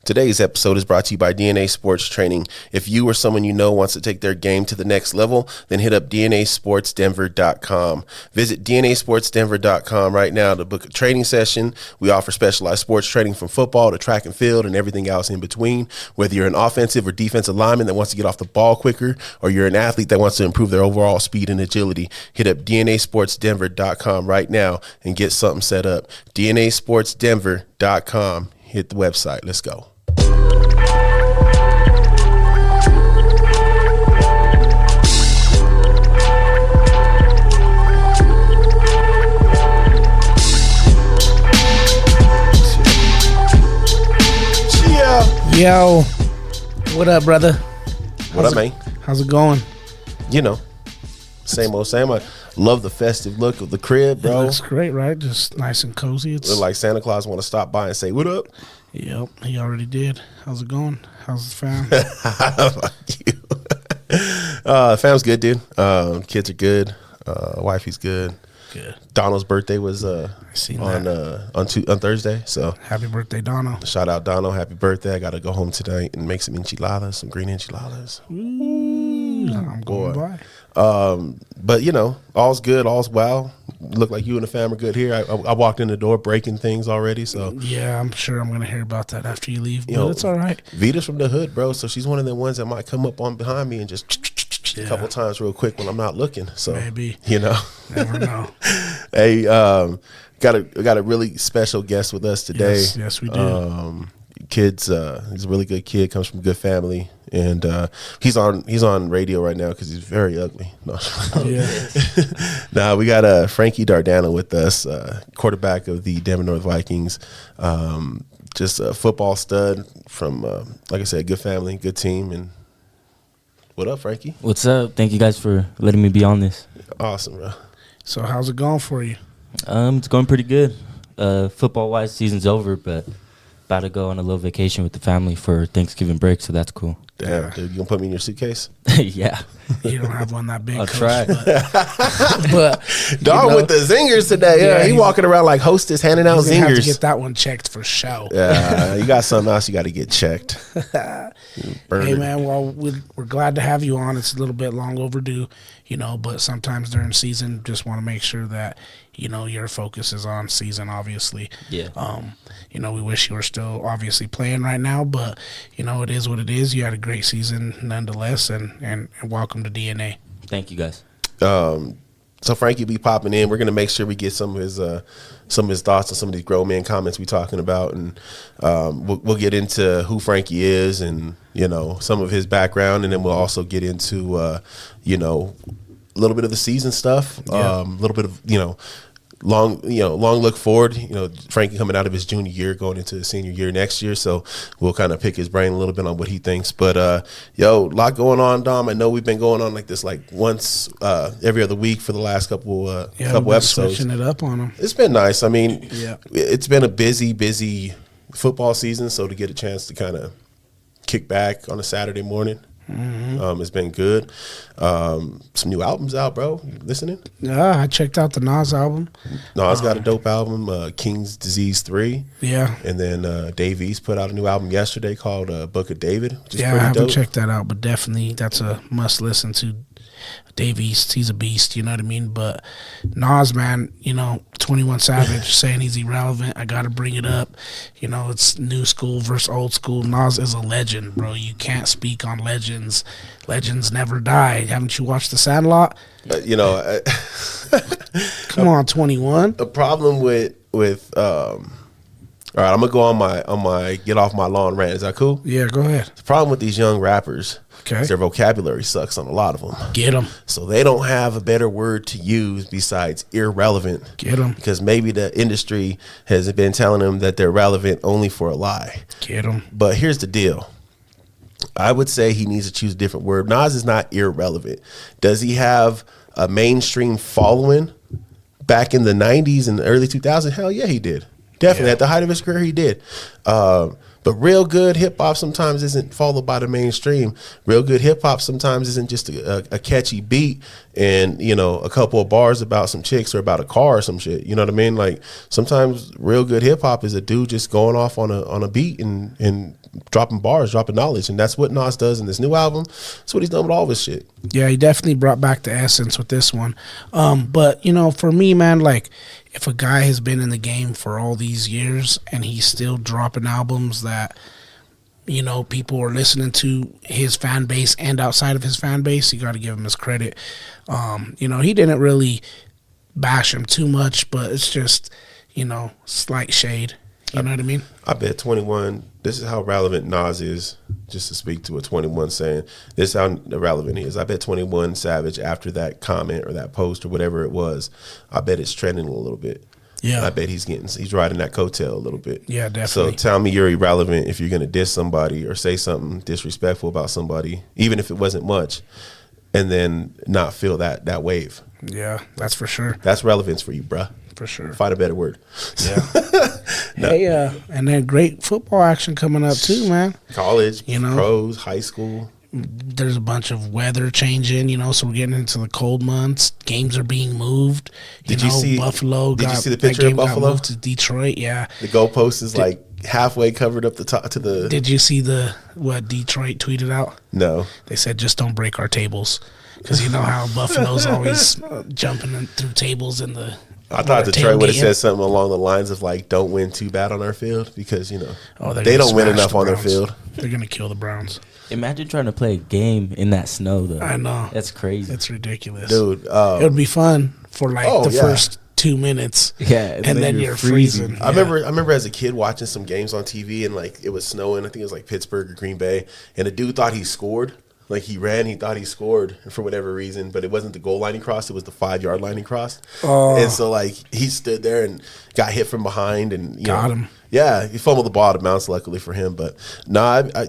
Today's episode is brought to you by DNA Sports Training. If you or someone you know wants to take their game to the next level, then hit up DNASportsDenver.com. Visit DNASportsDenver.com right now to book a training session. We offer specialized sports training from football to track and field and everything else in between. Whether you're an offensive or defensive lineman that wants to get off the ball quicker, or you're an athlete that wants to improve their overall speed and agility, hit up DNASportsDenver.com right now and get something set up. DNASportsDenver.com. Hit the website. Let's go. Yo, what up, brother? What up, man? How's it going? You know, same old same. I love the festive look of the crib, It bro. looks great, right? Just nice and cozy. It's Look like Santa Claus want to stop by and say, "What up?" Yep, he already did. How's it going? How's the fam? Fuck you. Fam's good, dude. Kids are good. Wifey's good. Good. Donald's birthday was seen on Thursday, so Happy birthday, Dono. shout out Donald. Happy birthday! I got to go home tonight and make some enchiladas, some green enchiladas. I'm going by. But you know, all's good, all's well. Look like you and the fam are good here. I walked in the door breaking things already, so Yeah, I'm sure I'm going to hear about that after you leave, but know, it's all right. Vita's from the hood, bro. So she's one of the ones that might come up on behind me and just a couple times real quick when I'm not looking. So Maybe. you know, Never know. hey, got a really special guest with us today. Yes, we do. He's a really good kid, comes from a good family, and he's on radio right now because he's very ugly. No. Yeah. Now we got Frankie Dardano with us, quarterback of the Denver North Vikings. Just a football stud from, like I said, good family, good team. And what up, Frankie? What's up? Thank you guys for letting me be on this. Awesome, bro. So how's it going for you? It's going pretty good. Football-wise, season's over, but about to go on a little vacation with the family for Thanksgiving break, so that's cool. Damn, dude, you gonna put me in your suitcase? Yeah. You don't have one that big. I'll Coach, try. But Dog you know, with the zingers today. Yeah, he he's- walking around like hostess handing out you're gonna have to zingers. get that one checked for show. Yeah, you got something else you got to get checked. Hey man, well we're glad to have you on. It's a little bit long overdue, you know, but sometimes during season, just want to make sure that you know your focus is on season. Obviously, Yeah. You know, we wish you were still obviously playing right now, but you know it is what it is. You had a great season nonetheless, and welcome to DNA. Thank you guys. So Frankie be popping in. We're gonna make sure we get some of his thoughts on some of these grown man comments we talking about, and we'll get into who Frankie is and you know some of his background, and then we'll also get into you know a little bit of the season stuff, a little bit of long look forward. You know, Frankie coming out of his junior year, going into his senior year next year. So we'll kind of pick his brain a little bit on what he thinks. But a lot going on, Dom. I know we've been going on like this, like once every other week for the last couple We've been episodes. switching it up on them. It's been nice. I mean, Yeah. it's been a busy football season. So to get a chance to kind of kick back on a Saturday morning. It's been good. Some new albums out, bro. You listening? Yeah, I checked out the Nas album. Nas got a dope album, King's Disease 3. Yeah, And then Dave East put out a new album yesterday called Book of David, which is yeah, I pretty haven't dope. checked that out, but definitely that's a must listen to. Dave East, he's a beast, you know what I mean? But Nas, man, you know, 21 Savage saying he's irrelevant. I got to bring it up. You know, it's new school versus old school. Nas is a legend, bro. You can't speak on legends. Legends never die. Haven't you watched The Sandlot? Come on, 21. The problem with all right, I'm gonna go on my get off my lawn rant. Is that cool? Yeah, go ahead. The problem with these young rappers Okay. is their vocabulary sucks on a lot of them. Get him. So they don't have a better word to use besides irrelevant. Get him. Because maybe the industry has been telling them that they're relevant only for a lie. Get him. But here's the deal. I would say he needs to choose a different word. Nas is not irrelevant. Does he have a mainstream following back in the 90s and the early 2000s? Hell yeah, he did. Definitely. Yeah. At the height of his career, he did. But real good hip hop sometimes isn't followed by the mainstream. Real good hip hop sometimes isn't just a catchy beat and, you know, a couple of bars about some chicks or about a car or some shit. You know what I mean? Like sometimes real good hip hop is a dude just going off on a beat and dropping bars, dropping knowledge. And that's what Nas does in this new album. That's what he's done with all of his shit. Yeah, he definitely brought back the essence with this one. But, you know, for me, man, like, if a guy has been in the game for all these years and he's still dropping albums that, you know, people are listening to, his fan base and outside of his fan base, you got to give him his credit. You know, he didn't really bash him too much, but it's just, you know, slight shade. You know what I mean? I bet 21, this is how relevant Nas is, just to speak to what 21 saying. This is how relevant he is. I bet 21 Savage, after that comment or that post or whatever it was, I bet it's trending a little bit. Yeah. I bet he's riding that coattail a little bit. Yeah, definitely. So tell me you're irrelevant if you're going to diss somebody or say something disrespectful about somebody, even if it wasn't much, and then not feel that wave. Yeah, that's for sure. That's relevance for you, bruh. For sure. Find a better word. Yeah. No. Hey, and then great football action coming up too, man. College, you know, pros, high school. There's a bunch of weather changing, you know, so we're getting into the cold months. Games are being moved. Did you see Buffalo? Did you see the picture of Buffalo? Got moved to Detroit, yeah. The goalpost is like halfway covered up the top to the. Did you see what Detroit tweeted out? No. They said, just don't break our tables. Because you know how Buffalo's always jumping through tables in the. I thought Detroit would have said something along the lines of like, "Don't win too bad on our field," because you know they don't win enough on their field. They're gonna kill the Browns. Imagine trying to play a game in that snow, though. I know, that's crazy. It's ridiculous, dude. It would be fun for like first 2 minutes, and then you're freezing. I remember as a kid watching some games on TV and like it was snowing. I think it was like Pittsburgh or Green Bay, and the dude thought he scored. Like he ran, he thought he scored for whatever reason, but it wasn't the goal line he crossed; it was the 5-yard line he crossed. And so, like, he stood there and got hit from behind, and you got know, him. Yeah, he fumbled the ball out of bounds, luckily for him. But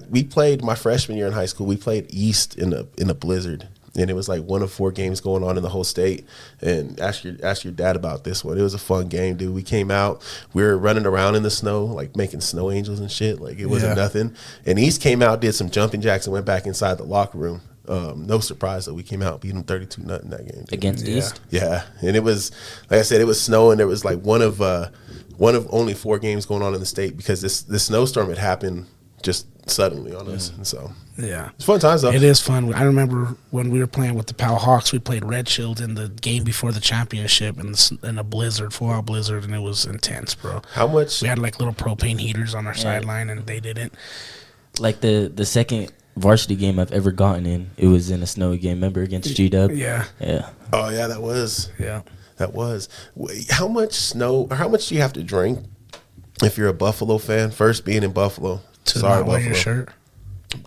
we played my freshman year in high school. We played East in a blizzard, and it was like one of 4 games going on in the whole state. And ask your dad about this one. It was a fun game, dude. We came out, we were running around in the snow, like making snow angels and shit. Like it wasn't nothing. And East came out, did some jumping jacks, and went back inside the locker room. No surprise that we came out, beat them 32-0 that game. Against East? Yeah, and it was, like I said, it was snowing. There was like one of only 4 games going on in the state because this snowstorm had happened just suddenly on us. And so yeah, it's fun times though. It is fun. I remember when we were playing with the Pal Hawks, we played Red Shield in the game before the championship in a blizzard, full-out blizzard, and it was intense, bro. How much? We had like little propane heaters on our sideline, and they didn't. Like the second varsity game I've ever gotten in, it was in a snowy game. Remember against G-Dub? Yeah. Oh yeah, that was. Yeah, that was. How much snow? Or how much do you have to drink if you're a Buffalo fan? First, being in Buffalo. To not wear your shirt.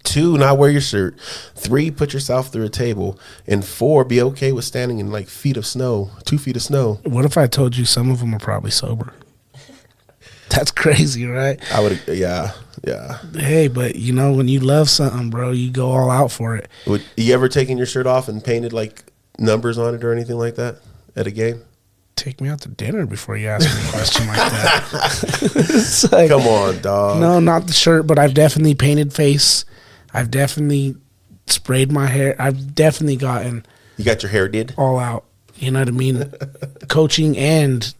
2, not wear your shirt. 3, put yourself through a table. And 4, be okay with standing in like 2 feet of snow. What if I told you some of them are probably sober? That's crazy, right? I would, yeah. Hey, but you know, when you love something, bro, you go all out for it. Would you ever taken your shirt off and painted like numbers on it or anything like that at a game? Take me out to dinner before you ask me a question like that. Like, come on, dog. No, not the shirt, but I've definitely painted face. I've definitely sprayed my hair. I've definitely gotten. You got your hair did? All out. You know what I mean? Coaching and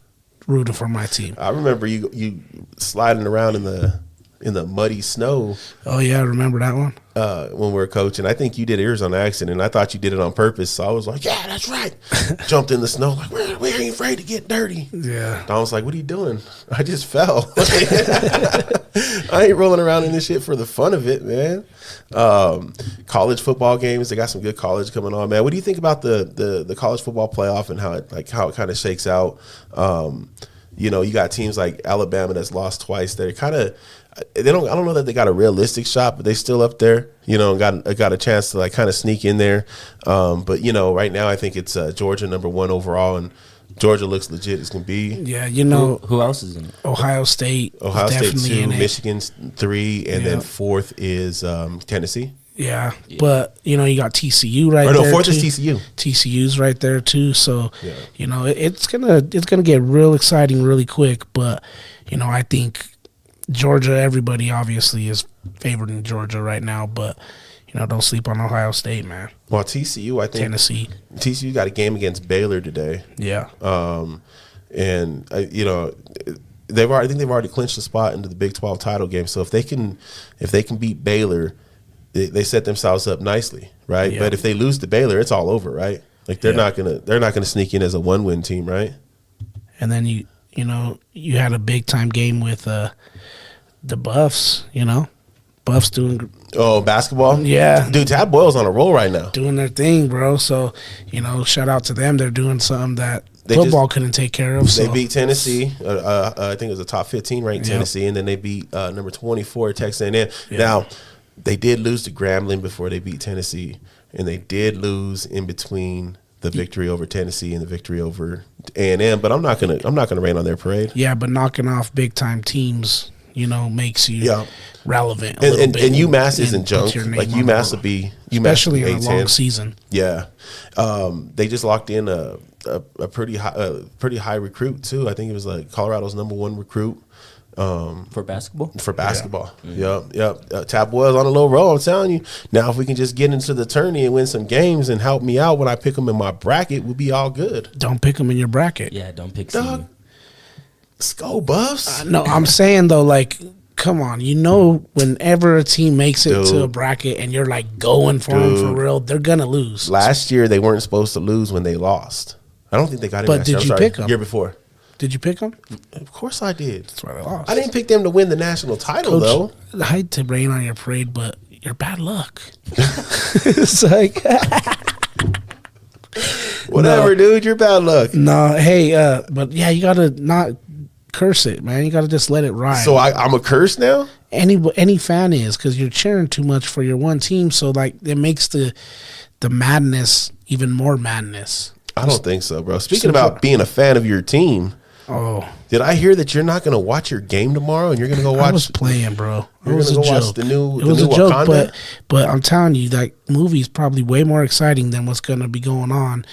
rooting for my team. I remember you sliding around in the muddy snow. Oh yeah, I remember that one. When we were coaching, I think you did yours on accident. And I thought you did it on purpose, so I was like, "Yeah, that's right." Jumped in the snow like, "We ain't afraid to get dirty." Yeah. I was like, "What are you doing?" I just fell. I ain't rolling around in this shit for the fun of it, man. College football games, they got some good college coming on, man. What do you think about the college football playoff and how it kind of shakes out? You know, you got teams like Alabama that's lost twice. They're kind of I don't know that they got a realistic shot, but they still up there, you know, and got a chance to like kind of sneak in there. But you know, right now I think it's Georgia #1 overall, and Georgia looks legit as can be. Yeah, you know who else is in it? Ohio State. Ohio State 2, Michigan 3, and then 4th is Tennessee. Yeah, but you know you got TCU right there. No, 4th is TCU. TCU's right there too. So you know it's gonna get real exciting really quick. But you know I think Georgia, everybody obviously is favoring Georgia right now, but don't sleep on Ohio State, man. Well, TCU, I think Tennessee. TCU got a game against Baylor today. Yeah. And I think they've already clinched a spot into the Big 12 title game. So if they can beat Baylor, they set themselves up nicely, right? Yeah. But if they lose to Baylor, it's all over, right? Like they're not gonna sneak in as a 1-win team, right? And then you had a big time game with the Buffs, Buffs doing basketball? Yeah. Dude, Tad Boyle's on a roll right now. doing their thing, bro. So, shout out to them. They're doing something that football couldn't take care of. They So beat Tennessee. I think it was a top 15 ranked Yep. Tennessee, and then they beat number 24 Texas A&M. Yeah. Now, they did lose to Grambling before they beat Tennessee, and they did lose in between the victory over Tennessee and the victory over A&M. But I'm not gonna rain on their parade. yeah, but knocking off big time teams, makes you relevant. A little And bit UMass isn't puts junk. your name Like on UMass the will be especially on a A10. long season. Yeah, they just locked in a pretty high recruit too. I think it was like Colorado's #1 recruit For basketball? for basketball. Yep. Tad Boyle's on a low roll. I'm telling you. Now, if we can just get into the tourney and win some games and help me out when I pick them in my bracket, we'll be all good. Don't pick them in your bracket. Yeah, don't pick Dog. CU. Let's go, Buffs. No, I'm saying though, like, come on, whenever a team makes it to a bracket and you're like going for them for real, they're gonna lose. Last year they weren't supposed to lose when they lost. I don't think they got it. But last year. did I'm you sorry. pick 'em? Year before? Did you pick them? Of course I did. That's why they lost. I didn't pick them to win the national title though. I hate to rain on your parade, but you're bad luck. It's like Whatever, dude. You're bad luck. no, hey, but yeah, you gotta not curse it, man. You gotta just let it ride. So I'm a curse now. any fan is, because you're cheering too much for your one team, so like it makes the madness even more madness. I don't think so, bro. Speaking about being a fan of your team, Oh, did I hear that you're not going to watch your game tomorrow and you're going to go watch? I was playing, bro. It You're was a gonna go watch joke. the new- it the was new a joke, Wakanda? but I'm telling you, that movie's probably way more exciting than what's going to be going on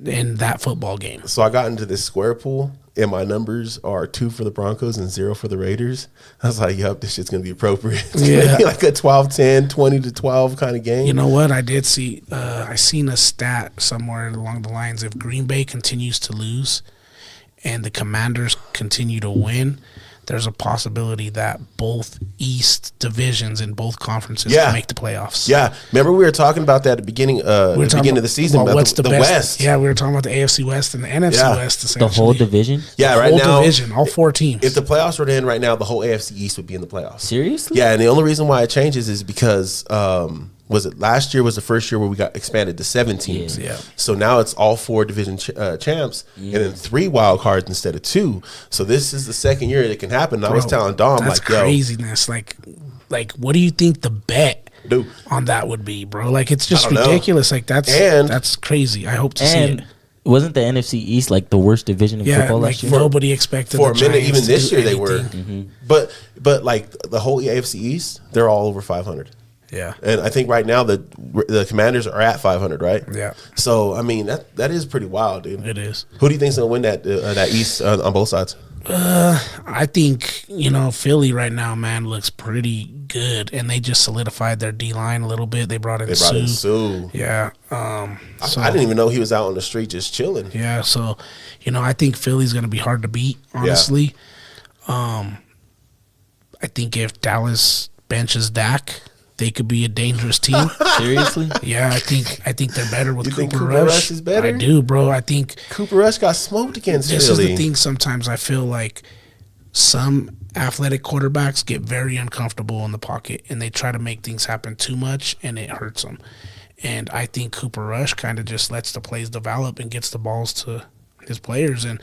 in that football game. So I got into this square pool, and my numbers are 2 for the Broncos and 0 for the Raiders. I was like, "Yup, this shit's going to be appropriate." It's gonna Yeah. be like a 12-10, 20-12 kind of game. You know what? I did see. I seen a stat somewhere along the lines: if Green Bay continues to lose, and the Commanders continue to win, there's a possibility that both East divisions in both conferences Yeah. can make the playoffs. Yeah, remember we were talking about that at the beginning, We were talking of the season. about About what's the best. West. Yeah, we were talking about the AFC West and the NFC Yeah. West. The Essentially. whole division? Yeah, The right whole now, division, all 4 teams. if the playoffs were to end right now, the whole AFC East would be in the playoffs. Seriously? Yeah, and the only reason why it changes is because was it last year was the first year where we got expanded to 7 teams. Yeah. So now it's all 4 division champs and then 3 wild cards instead of 2. So this is the second year it can happen. And I was Bro, telling Dom, that's like, yo, craziness. Like, what do you think the bet dude. on that would be, bro? Like, it's just I don't know. ridiculous. Like, And- that's crazy. I hope to see And it. wasn't the NFC East like the worst division of Yeah, football like last year? nobody expected For a the minute, Giants even to this do year they were. anything. But like the whole AFC East, they're all over 500. Yeah, And I think right now the Commanders are at 500, right? Yeah. So I mean that is pretty wild, dude. it is. Who do you think's gonna win that East on both sides? I think Philly right now, man, looks pretty good, and they just solidified their D line a little bit. They brought in They brought in Sue. Sue. Yeah. So I didn't even know he was out on the street just chilling. yeah, so I think Philly's gonna be hard to beat. Honestly, I think if Dallas benches Dak, they could be a dangerous team. Seriously? Yeah, I think they're better with You think Cooper Cooper Rush. Rush is better? I do, bro. I think Cooper Rush got smoked against this Philly. is the thing. Sometimes I feel like some athletic quarterbacks get very uncomfortable in the pocket and they try to make things happen too much, and it hurts them. And I think Cooper Rush kind of just lets the plays develop and gets the balls to his players, and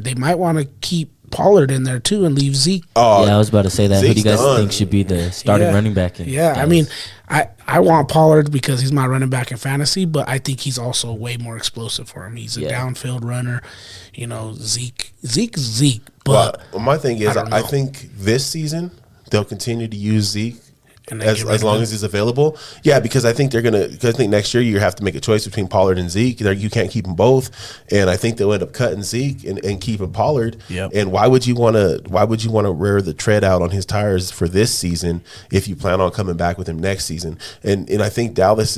they might want to keep Pollard in there too and leave Zeke. Oh, Yeah, I was about to say that. Who do you Zeke's guys done. think should be the starting Yeah. running back? In Yeah, I Dallas? mean, I want Pollard because he's my running back in fantasy, but I think he's also way more explosive for him. He's a Yeah. downfield runner. Zeke's Zeke, but well, my thing is, I don't know. I think this season they'll continue to use Zeke and then get rid as of long him? as he's available. Yeah, because I think because I think next year you have to make a choice between Pollard and Zeke. You can't keep them both, and I think they'll end up cutting Zeke and keeping Pollard. Yep. And why would you want to wear the tread out on his tires for this season if you plan on coming back with him next season? And I think Dallas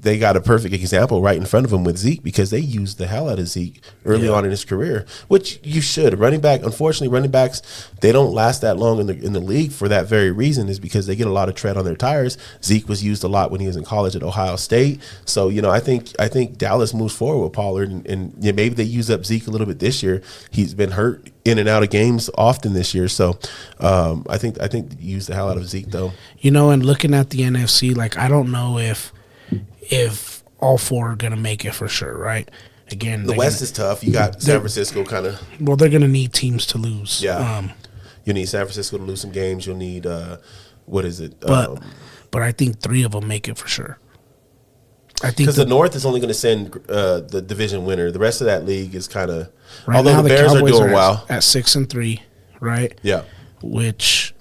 they got a perfect example right in front of them with Zeke, because they used the hell out of Zeke early on in his career, which you should. Unfortunately, running backs, they don't last that long in the league for that very reason, is because they get a lot of tread on their tires. Zeke was used a lot when he was in college at Ohio State. So, I think Dallas moves forward with Pollard, and maybe they use up Zeke a little bit this year. He's been hurt in and out of games often this year. So I think use the hell out of Zeke, though. And looking at the NFC, like, I don't know if all four are going to make it for sure, right? Again, The West is tough. You got San Francisco kind of. Well, they're going to need teams to lose. Yeah. You need San Francisco to lose some games. You'll need what is it? But I think 3 of them make it for sure. I think Because the North is only going to send the division winner. The rest of that league is kind of. right Although now the Bears Cowboys are doing well. at 6-3, right? Yeah. Which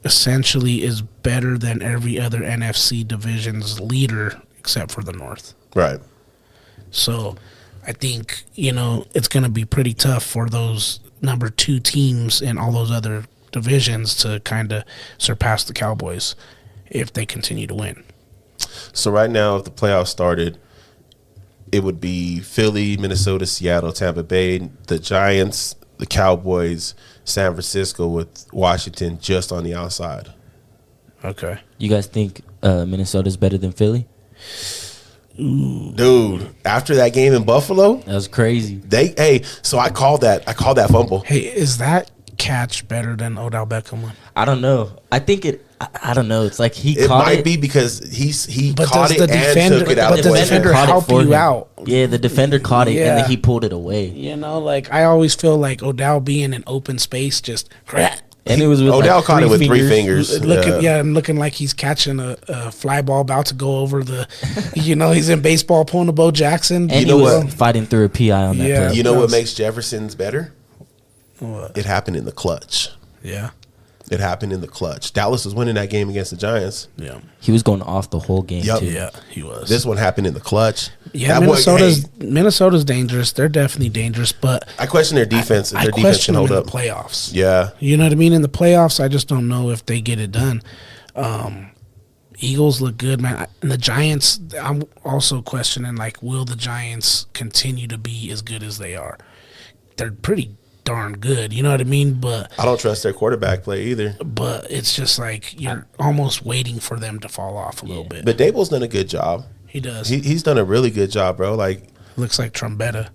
essentially is better than every other NFC division's leader except for the North. Right. So I think, it's going to be pretty tough for those number 2 teams in all those other divisions to kind of surpass the Cowboys if they continue to win. So right now, if the playoffs started, it would be Philly, Minnesota, Seattle, Tampa Bay, the Giants, the Cowboys, San Francisco, with Washington just on the outside. Okay. You guys think Minnesota's better than Philly? Dude, after that game in Buffalo, That was crazy. so I called that fumble. Hey, is that catch better than Odell Beckham one? I don't know. I think it. I don't know. It's like he It caught might it. be because he But caught does it the and defender- took it out. but of the play. defender caught it help for you him. out. Yeah, the defender caught it and Yeah. then he pulled it away. Like, I always feel like Odell being in open space just And it was with Odell like caught it with 3 fingers. fingers. and looking like he's catching a fly ball about to go over the, he's in baseball pulling a Bo Jackson. And You know he was what? fighting through a PI on that Yeah. play. You know what Yes. makes Jefferson's better? What? It happened in the clutch. Yeah. It happened in the clutch. Dallas was winning that game against the Giants. Yeah. He was going off the whole game Yup. too. Yeah, he was. This one happened in the clutch. Yeah, That boy- Minnesota's dangerous. They're definitely dangerous, but I question their defense. If I their defense question can them hold in up. the playoffs. Yeah. You know what I mean? In the playoffs, I just don't know if they get it done. Eagles look good, man. And the Giants, I'm also questioning, like, will the Giants continue to be as good as they are? They're pretty darn good, you know what I mean? But I don't trust their quarterback play either. it's just like you're almost waiting for them to fall off a little bit. But Dable's done a good job. He does. He's done a really good job, bro. Like, Looks like Trombetta.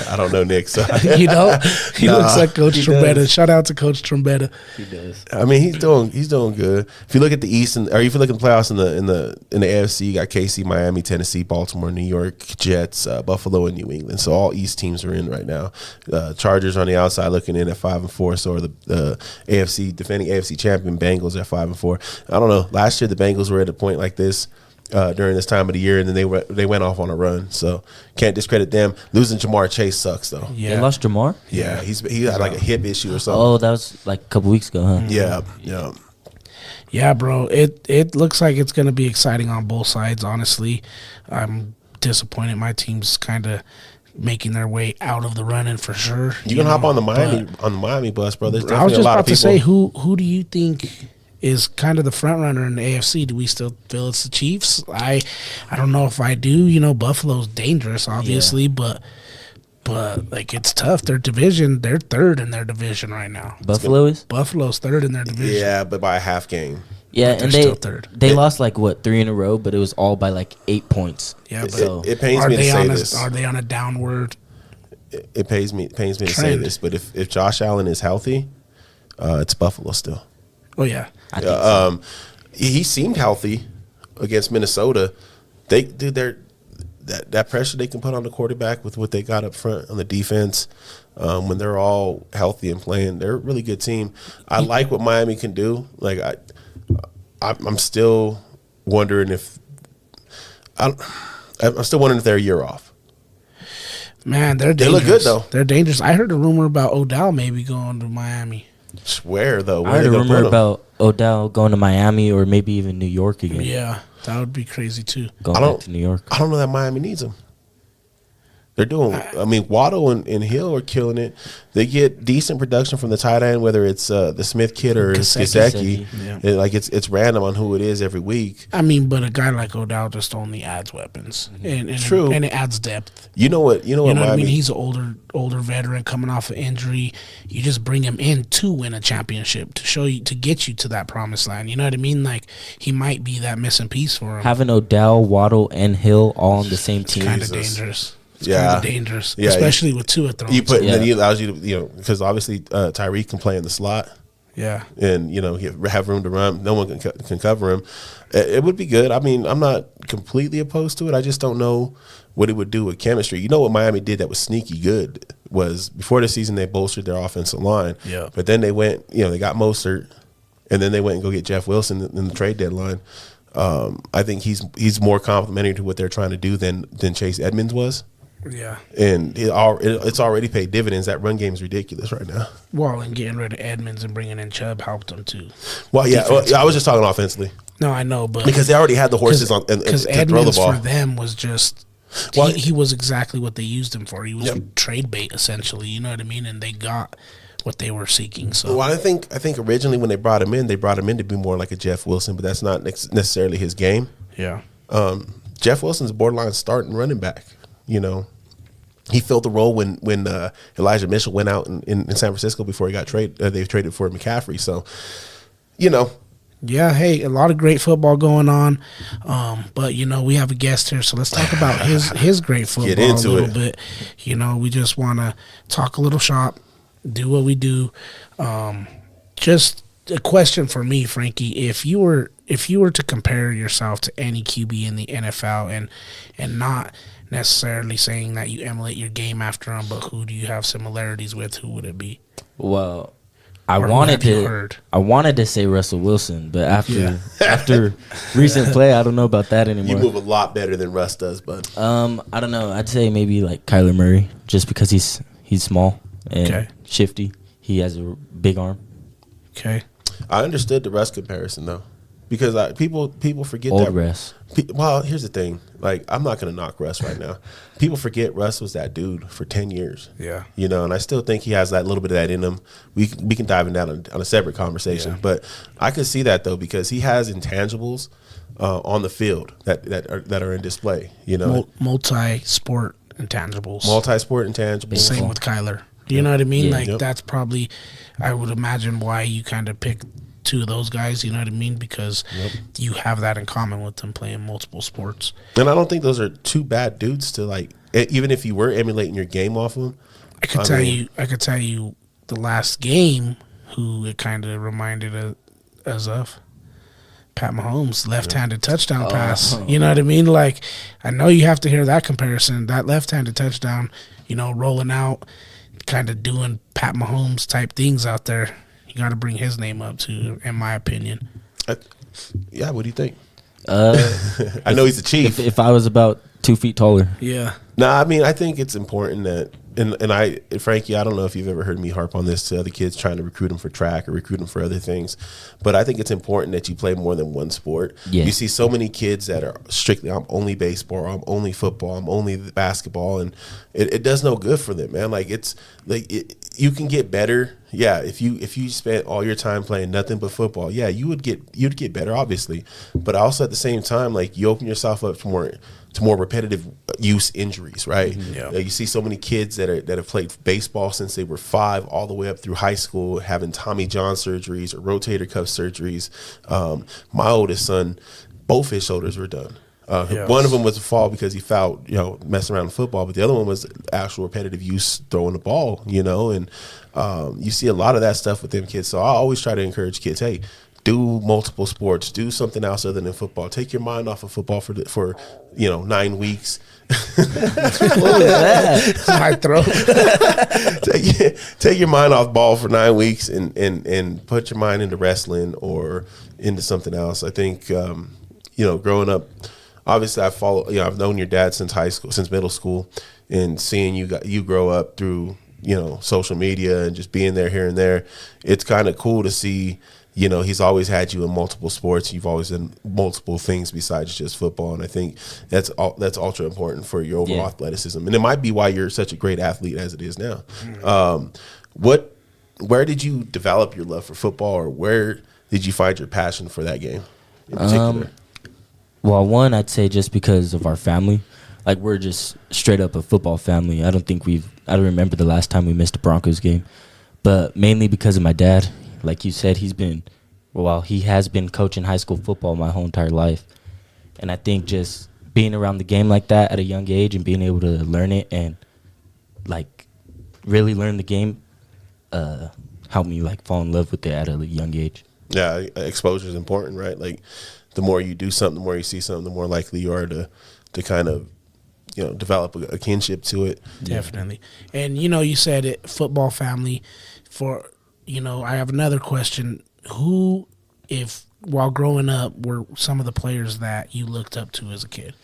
I don't know Nick, so He Nah, looks like Coach he Trombetta. does. Shout out to Coach Trombetta. He does. I mean he's doing good. If you look at the East or if you look at the playoffs in the AFC, you got KC, Miami, Tennessee, Baltimore, New York, Jets, Buffalo, and New England. So all East teams are in right now. Chargers on the outside looking in at 5-4. So are the AFC defending AFC champion Bengals at 5-4. I don't know. Last year the Bengals were at a point like this. During this time of the year, and then they went off on a run. So can't discredit them. Losing Jamar Chase sucks though. They lost Jamar? Yeah, he had like a hip issue or something. Oh, that was like a couple weeks ago, huh? Yeah. Yeah, bro. It looks like it's going to be exciting on both sides, honestly. I'm disappointed my team's kind of making their way out of the running for sure. You can hop know, on the Miami bus, bro. There's but I was definitely a just lot about of to people. say, who do you think is kind of the front runner in the AFC? Do we still feel it's the Chiefs? I don't know if I do. Buffalo's dangerous, obviously, but like it's tough. Their division, they're third in their division right now. Buffalo is? Buffalo's third in their division. Yeah, but by a half game. Yeah, But and they're still third. they lost like 3 in a row, but it was all by like 8 points. Yeah, but So It pains are me to they say on this. are they on a downward? It pains me to say Trend. this, but if Josh Allen is healthy, it's Buffalo still. Oh yeah, I think so. He seemed healthy against Minnesota. They do that pressure they can put on the quarterback with what they got up front on the defense. When they're all healthy and playing, they're a really good team. I like what Miami can do. Like I'm still wondering if I'm still wondering if they're a year off. man, they're They dangerous. look good, though. They're dangerous. I heard a rumor about Odell maybe going to Miami. Where though? I Where heard they a gonna rumor put him? about Odell going to Miami or maybe even New York again. Yeah, that would be crazy too. Going I back don't- to New York. I don't know that Miami needs him. They're doing. I mean, Waddle and Hill are killing it. They get decent production from the tight end, whether it's the Smith kid or it's Gesicki. Gesicki. Yeah. Like it's random on who it is every week. I mean, but a guy like Odell just only adds weapons, and True. and it adds depth. You know what? You know what I Miami. mean? He's an older veteran coming off an injury. You just bring him in to win a championship, to show you, to get you to that promised land. You know what I mean? Like, he might be that missing piece for him. Having Odell, Waddle, and Hill all on the same team. Kind of Jesus. dangerous. It's Yeah. kind of dangerous, Yeah, especially with Tua throwing. you put, and then Yeah. he allows you to, because obviously Tyreek can play in the slot, yeah, and he have room to run. No one can cover him. It would be good. I mean, I'm not completely opposed to it. I just don't know what it would do with chemistry. You know what Miami did that was sneaky good was before the season they bolstered their offensive line. Yeah. But then they went, they got Mostert, and then they went and go get Jeff Wilson in the trade deadline. I think he's more complimentary to what they're trying to do than Chase Edmonds was. yeah. And it's already paid dividends. That run game is ridiculous right now. Well, and getting rid of Edmonds and bringing in Chubb helped them too. Well, yeah, I was just talking offensively No, I know, but because they already had the horses on and because to throw the Edmonds ball. for them was just. Well, he was exactly what they used him for. He was Yep. trade bait essentially. You know what I mean? And they got what they were seeking. So Well, I think originally when they brought him in to be more like a Jeff Wilson, but that's not necessarily his game. yeah, Jeff Wilson's borderline starting running back. He filled the role when Elijah Mitchell went out in San Francisco before he got traded. They traded for McCaffrey. So, yeah. Hey, a lot of great football going on, but we have a guest here, so let's talk about his great football Get into a little it. bit. We just want to talk a little shop, do what we do. Just a question for me, Frankie: if you were to compare yourself to any QB in the NFL, and not necessarily saying that you emulate your game after them, but who do you have similarities with? Who would it be? Well, I Or who wanted have you to. heard? I wanted to say Russell Wilson, but after Yeah. after recent play, I don't know about that you anymore. move a lot better than Russ does, bud. I don't know. I'd say maybe like Kyler Murray, just because he's small and Okay. shifty. He has a big arm. Okay. I understood the Russ comparison though, because people forget Old that. Russ. Well, here's the thing. Like, I'm not going to knock Russ right now. People forget Russ was that dude for 10 years. Yeah. And I still think he has that little bit of that in him. We can dive in that on a separate conversation. Yeah. But I could see that, though, because he has intangibles on the field that are in display. Multi-sport intangibles. Multi-sport intangibles. Same with Kyler. Do you know what I mean? Yeah. Like, Yep. that's probably, I would imagine, why you kind of pick two of those guys. You know what I mean? Because you have that in common with them playing multiple sports. And I don't think those are two bad dudes to, like, even if you were emulating your game off of them. I could tell you the last game who it kind of reminded us of. Pat Mahomes, left-handed touchdown pass. You know what I mean? Like, I know you have to hear that comparison. That left-handed touchdown, rolling out, kind of doing Pat Mahomes type things out there. You got to bring his name up too, in my opinion. Yeah, what do you think? Uh, I know he's the chief. if I was about 2 feet taller, Yeah. No, I mean, I think it's important that, and Frankie, I don't know if you've ever heard me harp on this to other kids trying to recruit them for track or recruit them for other things, but I think it's important that you play more than one sport. Yeah. You see so many kids that are strictly, I'm only baseball, I'm only football, I'm only basketball, and it does no good for them, man. Like, it's like you can get better. Yeah, if you spent all your time playing nothing but football, yeah, you'd get better, obviously. But also at the same time, like, you open yourself up to more repetitive use injuries, right? Yeah. You see so many kids that have played baseball since they were 5 all the way up through high school having Tommy John surgeries or rotator cuff surgeries. My oldest son, both his shoulders were done. Yes. One of them was a fall because he fouled, messing around with football, but the other one was actual repetitive use throwing the ball, and you see a lot of that stuff with them kids. So I always try to encourage kids, hey, do multiple sports, do something else other than football. Take your mind off of football for 9 weeks. My throat. take your mind off ball for 9 weeks and put your mind into wrestling or into something else. I think growing up, obviously I've known your dad since high school, since middle school, and seeing you grow up through social media and just being there here and there, it's kind of cool to see. He's always had you in multiple sports. You've always done multiple things besides just football, and I think that's ultra important for your overall athleticism. And it might be why you're such a great athlete as it is now. Where did you develop your love for football, or where did you find your passion for that game in particular? Well, one, I'd say just because of our family. Like, we're just straight up a football family. I don't remember the last time we missed a Broncos game. But mainly because of my dad. Like you said, he has been coaching high school football my whole entire life. And I think just being around the game like that at a young age and being able to learn it and, like, really learn the game helped me, like, fall in love with it at a young age. Yeah, exposure is important, right? Like, the more you do something, the more you see something, the more likely you are to kind of, develop a kinship to it. Definitely. And, you said it, football family. I have another question. Who, while growing up, were some of the players that you looked up to as a kid?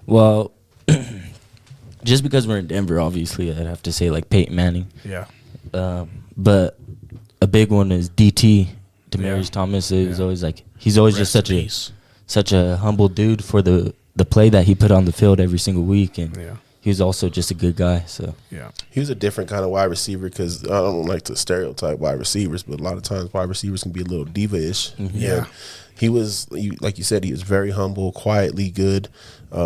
Well, just because we're in Denver, obviously, I'd have to say, like, Peyton Manning. Yeah. But a big one is DT, Demaryius Thomas. It was always like, he's always just such a humble dude for the play that he put on the field every single week. And he was also just a good guy. So he was a different kind of wide receiver, because I don't like to stereotype wide receivers, but a lot of times wide receivers can be a little diva-ish. Mm-hmm. Yeah, he was, like you said, he was very humble, quietly good,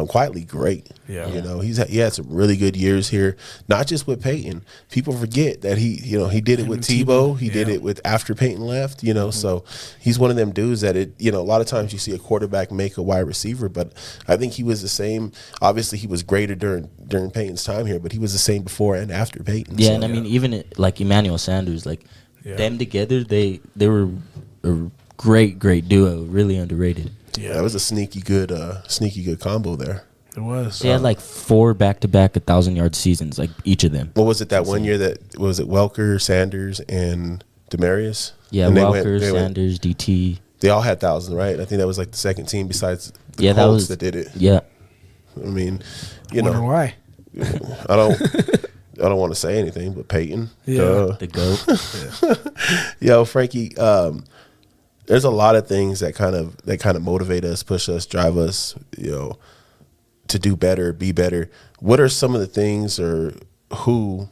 quietly great. Yeah, he had some really good years here. Not just with Peyton. People forget that he did it with Tebow. He did it with after Peyton left. So he's one of them dudes that a lot of times you see a quarterback make a wide receiver, but I think he was the same. Obviously, he was greater during Peyton's time here, but he was the same before and after Peyton. Yeah, so, and I mean, even like Emmanuel Sanders, like them together, they were a great duo, really underrated. Yeah, that was a sneaky good combo there. It was. They had like 4 back-to-back 1,000-yard seasons, like each of them. What was it that one year was it Welker, Sanders, and Demaryius? Yeah, and Welker, Sanders, DT. They all had 1,000, right? I think that was like the second team besides the Colts that did it. Yeah. I mean, Wonder why. I don't want to say anything, but Peyton. Yeah. The GOAT. Yo, Frankie, there's a lot of things that kind of motivate us, push us, drive us, to do better, be better. What are some of the things, or who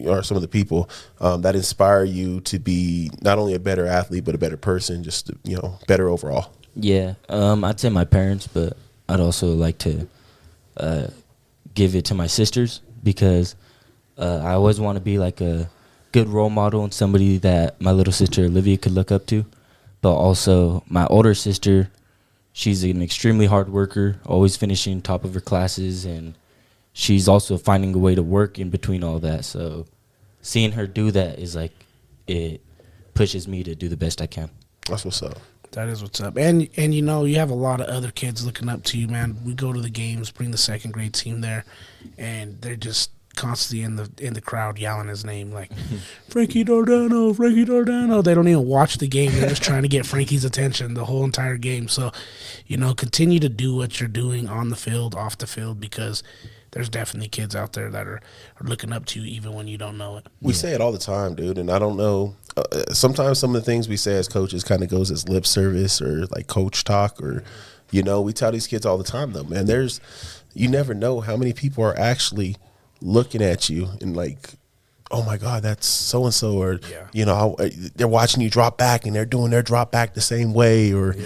are some of the people that inspire you to be not only a better athlete but a better person, just better overall? Yeah, I'd say my parents, but I'd also like to give it to my sisters, because I always want to be like a good role model and somebody that my little sister Olivia could look up to. But also my older sister, she's an extremely hard worker, always finishing top of her classes, and she's also finding a way to work in between all that. So seeing her do that is like, it pushes me to do the best I can. That's what's up. That is what's up. And you have a lot of other kids looking up to you, man. We go to the games, bring the second grade team there, and they're just constantly in the crowd yelling his name, like Frankie Dardano, Frankie Dardano. They don't even watch the game. They're just trying to get Frankie's attention the whole entire game. So, continue to do what you're doing on the field, off the field, because there's definitely kids out there that are looking up to you even when you don't know it. We say it all the time, dude, and I don't know. Sometimes some of the things we say as coaches kind of goes as lip service or like coach talk, or, we tell these kids all the time, though, man, you never know how many people are actually looking at you and like, oh my God, that's so and so, or they're watching you drop back and they're doing their drop back the same way, or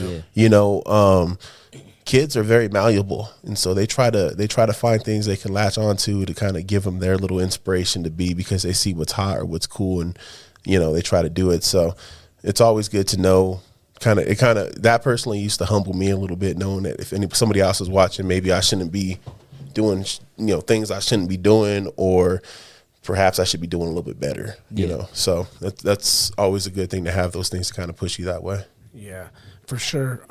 kids are very malleable, and so they try to find things they can latch onto to kind of give them their little inspiration to be, because they see what's hot or what's cool, and they try to do it. So it's always good to know. That personally used to humble me a little bit, knowing that if somebody else is watching, maybe I shouldn't be doing things I shouldn't be doing, or perhaps I should be doing a little bit better. So that's always a good thing to have those things to kind of push you that way. Yeah, for sure.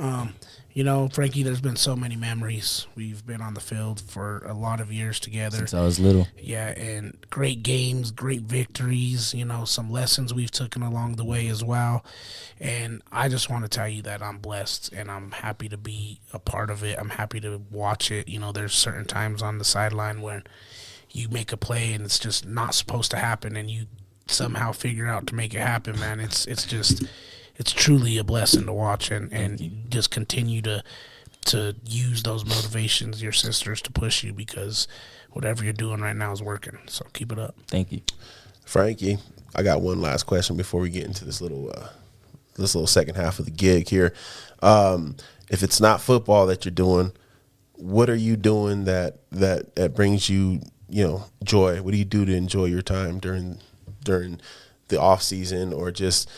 Frankie, there's been so many memories. We've been on the field for a lot of years together since I was little. Yeah, and great games, great victories, some lessons we've taken along the way as well. And I just want to tell you that I'm blessed and I'm happy to be a part of it. I'm happy to watch it. There's certain times on the sideline when you make a play and it's just not supposed to happen, and you somehow figure out to make it happen, man. It's truly a blessing to watch, and you just continue to use those motivations, your sisters, to push you, because whatever you're doing right now is working. So keep it up. Thank you. Frankie, I got one last question before we get into this little second half of the gig here. If it's not football that you're doing, what are you doing that brings you, joy? What do you do to enjoy your time during the off season, or just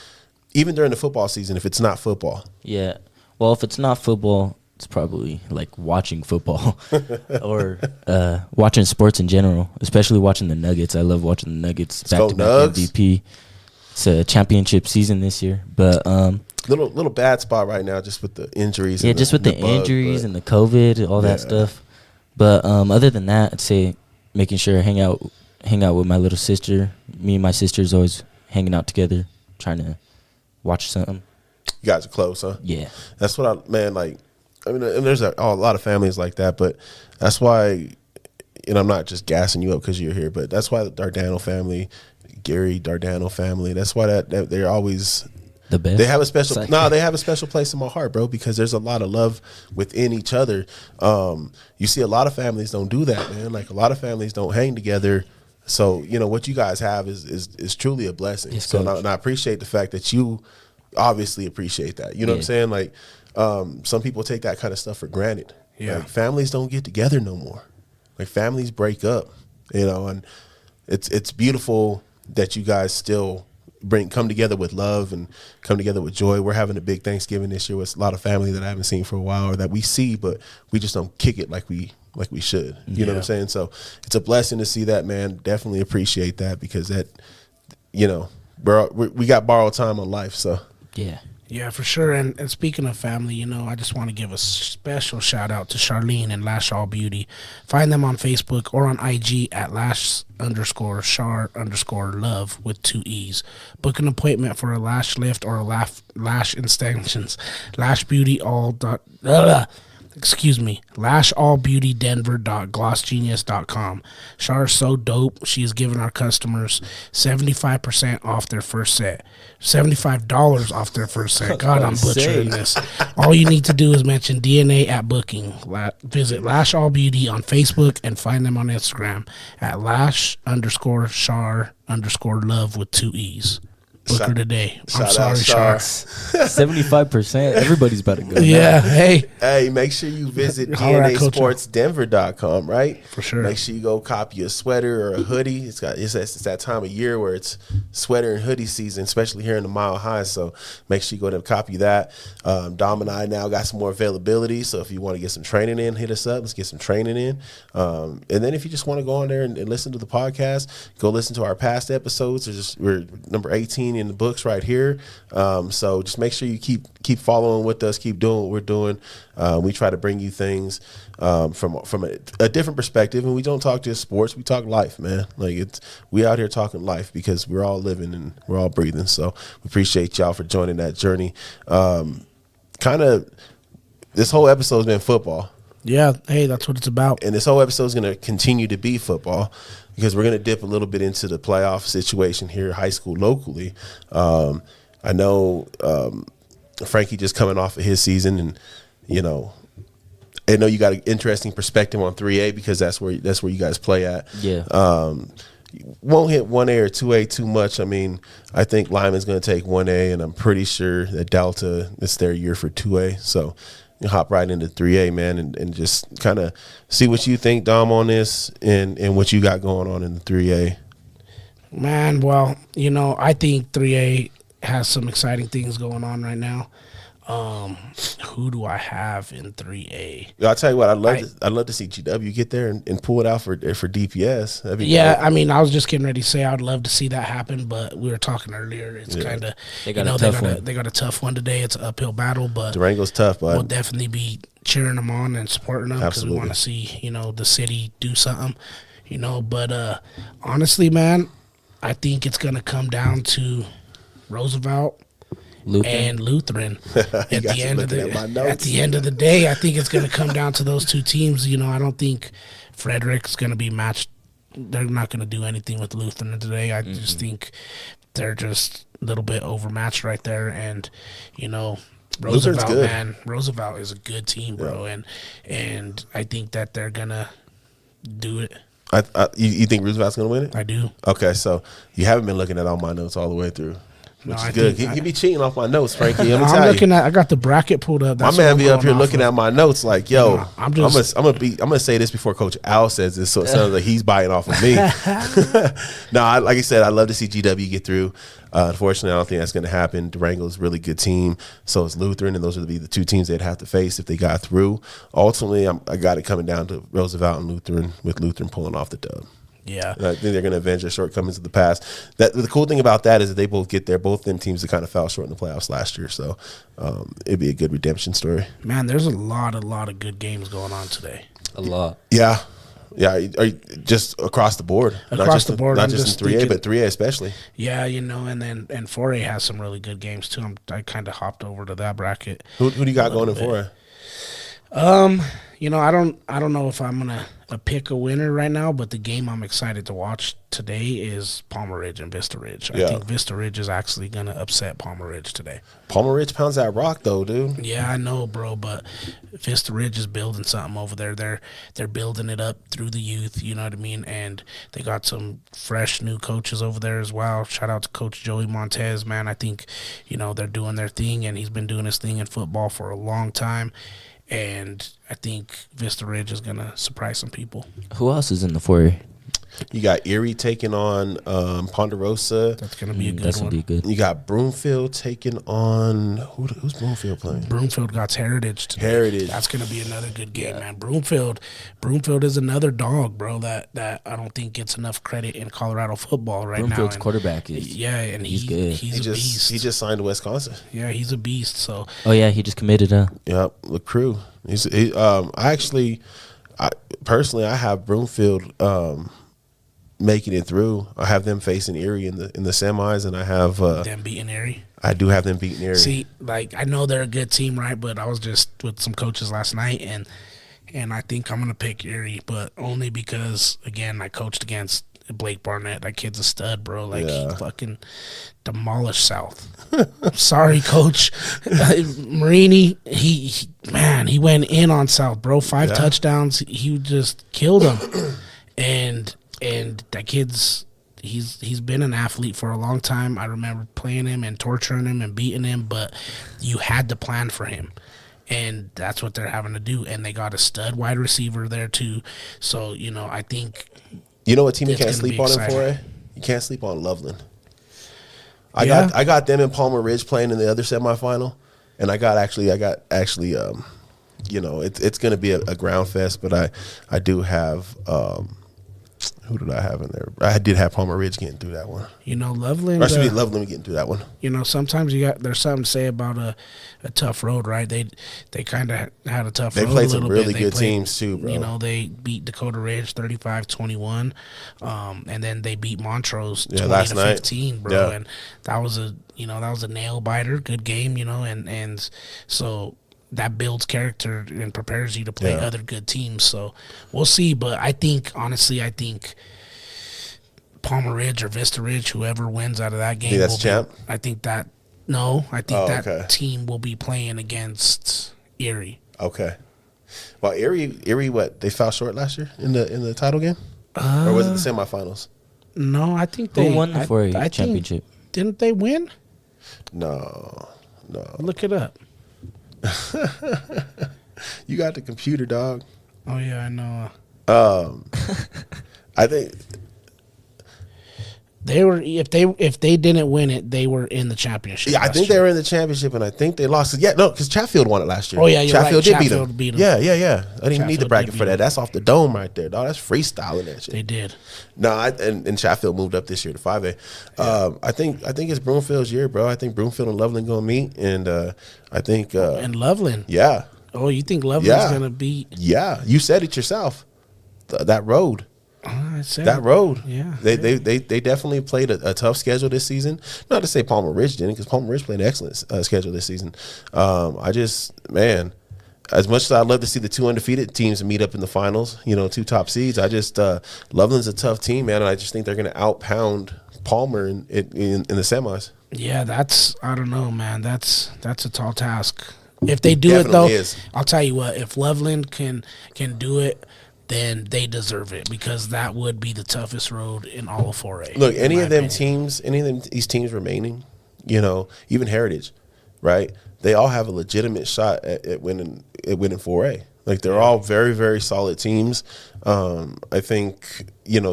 even during the football season if it's not football? Yeah. Well, if it's not football, it's probably like watching football or watching sports in general, especially watching the Nuggets. I love watching the Nuggets. Back-to-back MVP. It's a championship season this year, but little bad spot right now just with the injuries. Yeah, just with the injuries and the COVID, all that stuff. But other than that, I'd say making sure I hang out with my little sister. Me and my sister's always hanging out together, trying to watch something. You guys are close, huh? Yeah. That's what and there's a lot of families like that, but that's why, and I'm not just gassing you up because you're here, but that's why the Dardano family, Gary Dardano family, that's why that they're always the best. They have a special they have a special place in my heart, bro, because there's a lot of love within each other. You see a lot of families don't do that, man. Like, a lot of families don't hang together. So, what you guys have is truly a blessing. Yes, so and I appreciate the fact that you obviously appreciate that. You know what I'm saying? Like, some people take that kind of stuff for granted. Yeah. Like, families don't get together no more. Like, families break up, and it's beautiful that you guys still come together with love and come together with joy. We're having a big Thanksgiving this year with a lot of family that I haven't seen for a while, or that we see, but we just don't kick it like we should. You know what I'm saying? So it's a blessing to see that, man. Definitely appreciate that, because that, we got borrowed time on life. So yeah. Yeah, for sure. And speaking of family, I just want to give a special shout out to Charlene and Lash All Beauty. Find them on Facebook or on IG at lash_char_love with 2 E's. Book an appointment for a lash lift or a lash extensions. lashallbeautydenver.glossgenius.com. Char's so dope. She has given our customers 75% off their first set. $75 off their first set. God, I'm butchering this. All you need to do is mention DNA at booking. Visit Lash All Beauty on Facebook and find them on Instagram at lash_char_love with 2 E's. Book her today. I'm sorry, Char. 75%. Everybody's about to go. Yeah. Hey, make sure you visit DNASportsDenver.com, right? For sure. Make sure you go copy a sweater or a hoodie. It's that time of year where it's sweater and hoodie season, especially here in the Mile High. So make sure you go to copy that. Dom and I now got some more availability. So if you want to get some training in, hit us up. Let's get some training in. And then if you just want to go on there and listen to the podcast, go listen to our past episodes. We're number 18 in the books right here. So just make sure you keep following with us, keep doing what we're doing. We try to bring you things from a different perspective, and we don't talk just sports, we talk life, man. Like, we out here talking life because we're all living and we're all breathing. So we appreciate y'all for joining that journey. Kind of this whole episode's been football. Yeah, hey, that's what it's about. And this whole episode is going to continue to be football, because we're going to dip a little bit into the playoff situation here, high school locally. I know Frankie just coming off of his season, and I know you got an interesting perspective on 3A, because that's where you guys play at. Yeah. Won't hit 1A or 2A too much. I mean, I think Lyman's going to take 1A, and I'm pretty sure that Delta, it's their year for 2A. So you hop right into 3A, man, and just kind of see what you think, Dom, on this and what you got going on in the 3A. Man, well, I think 3A has some exciting things going on right now. Who do I have in 3A? I'll tell you what, I'd love to see GW get there and pull it out for DPS. That'd be great. I mean, I was just getting ready to say I'd love to see that happen, but we were talking earlier. It's kind of they got a tough one today. It's an uphill battle, but Durango's tough, but we'll definitely be cheering them on and supporting them, because we want to see the city do something. But honestly, man, I think it's gonna come down to Roosevelt and Lutheran. At the end of the day, I think it's going to come down to those two teams. I don't think Frederick's going to be matched they're not going to do anything with Lutheran today. I just think they're just a little bit overmatched right there, and Roosevelt, good. man, Roosevelt is a good team, bro, and I think that they're gonna do it. You think Roosevelt's going to win it? I do. Okay, so you haven't been looking at all my notes all the way through, which I is good. think He be cheating off my notes, Frankie. Let me I'm tell looking you. at. I got the bracket pulled up. My That's man what be I'm up here going looking off at of. my notes like, yo, Nah, I'm gonna say this before Coach Al says this, so it sounds like he's biting off of me. No, like I said, I love to see GW get through. Unfortunately, I don't think that's going to happen. Durango's a really good team. So is Lutheran, and those would be the two teams they'd have to face if they got through. Ultimately, I got it coming down to Roosevelt and Lutheran, with Lutheran pulling off the dub. Yeah, And I think they're going to avenge their shortcomings of the past. The cool thing about that is that they both get there. Both them teams that kind of fell short in the playoffs last year. So it'd be a good redemption story. man. There's a lot of good games going on today. A lot. Yeah. Yeah, are you just across the board, Across the board, not I'm just just in 3A, thinking- but 3A especially. Yeah, and then 4A has some really good games too. I kind of hopped over to that bracket. Who do you got going in 4A? I don't know if I'm gonna pick a winner right now, but the game I'm excited to watch today is Palmer Ridge and Vista Ridge. I Yeah. think Vista Ridge is actually gonna upset Palmer Ridge today. Palmer Ridge pounds that rock though, dude. Yeah, I know, bro, but Vista Ridge is building something over there. They're building it up through the youth, you know what I mean? And they got some fresh new coaches over there as well. Shout out to Coach Joey Montez, man. I think, they're doing their thing, and he's been doing his thing in football for a long time. And I think Vista Ridge is going to surprise some people. Who else is in the 4A? You got Erie taking on Ponderosa. That's going to be a good That's one. gonna be good. You got Broomfield taking on who's Broomfield playing? Broomfield got Heritage today. Heritage. That's going to be another good game, man. Broomfield is another dog, bro, that I don't think gets enough credit in Colorado football right now. Broomfield's And quarterback is. yeah, and he's good. He's a beast. He just signed to Wisconsin. Yeah, he's a beast. So Oh yeah, he just committed. Yep, LaCrue. I personally have Broomfield making it through. I have them facing Erie in the semis, and I have them beating Erie. I do have them beating Erie. See, I know they're a good team, right? But I was just with some coaches last night, and I think I'm gonna pick Erie, but only because I coached against Blake Barnett. That kid's a stud, bro. He fucking demolished South. Sorry, coach. Marini, he went in on South, bro. 5 touchdowns. He just killed him. and that kid's he's been an athlete for a long time. I remember playing him and torturing him and beating him, but you had to plan for him. And that's what they're having to do. And they got a stud wide receiver there too. So, I think You know what team you It's can't gonna sleep be on in exciting. 4A? You can't sleep on Loveland. I Yeah. got them in Palmer Ridge playing in the other semifinal, and I got actually it's going to be a ground fest, but I do have who did I have in there? I did have Palmer Ridge getting through that one. Loveland. Or should be Loveland getting through that one. Sometimes there's something to say about a tough road, right? They kind of had a tough They road. played a some little really bit. good teams too, bro. They beat Dakota Ridge 35-21, and then they beat Montrose last night. 20-15, bro. Yeah. And that was a nail biter, good game, and so that builds character and prepares you to play other good teams. So we'll see. But I think Palmer Ridge or Vista Ridge, whoever wins out of that game, that's champ? I think that that okay. team will be playing against Erie. Okay. Well, Erie, what they fell short last year in the title game, or was it the semifinals? No, I think they Who won the 4A I think- championship? Didn't they win? No. Look it up. You got the computer, dog. Oh yeah, I know. I think They were if they didn't win it, they were in the championship. I think they were in the championship, and I think they lost. Yeah, no, because Chatfield won it last year. Oh, yeah, you're Chatfield right. did Chatfield beat 'em. Yeah. I didn't even need the Chatfield bracket did for beat that. 'em. That's off the dome right there, dog. That's freestyling that shit. They did. No, and Chatfield moved up this year to 5A. I think it's Broomfield's year, bro. I think Broomfield and Loveland gonna meet, and I think And Loveland. yeah, Oh, you think Loveland's Yeah. gonna beat? yeah. You said it yourself. That road. I said That road, Yeah. They definitely played a tough schedule this season. Not to say Palmer Ridge didn't, because Palmer Ridge played an excellent schedule this season. as much as I'd love to see the two undefeated teams meet up in the finals, two top seeds, I just Loveland's a tough team, man, and I just think they're going to out-pound Palmer in the semis. Yeah, I don't know, man. That's a tall task. If they do Definitely it though, is. I'll tell you what. If Loveland can do it, then they deserve it because that would be the toughest road in all of 4A. Look, any of these teams remaining, even Heritage, right? They all have a legitimate shot at winning 4A. Like they're all very, very solid teams. I think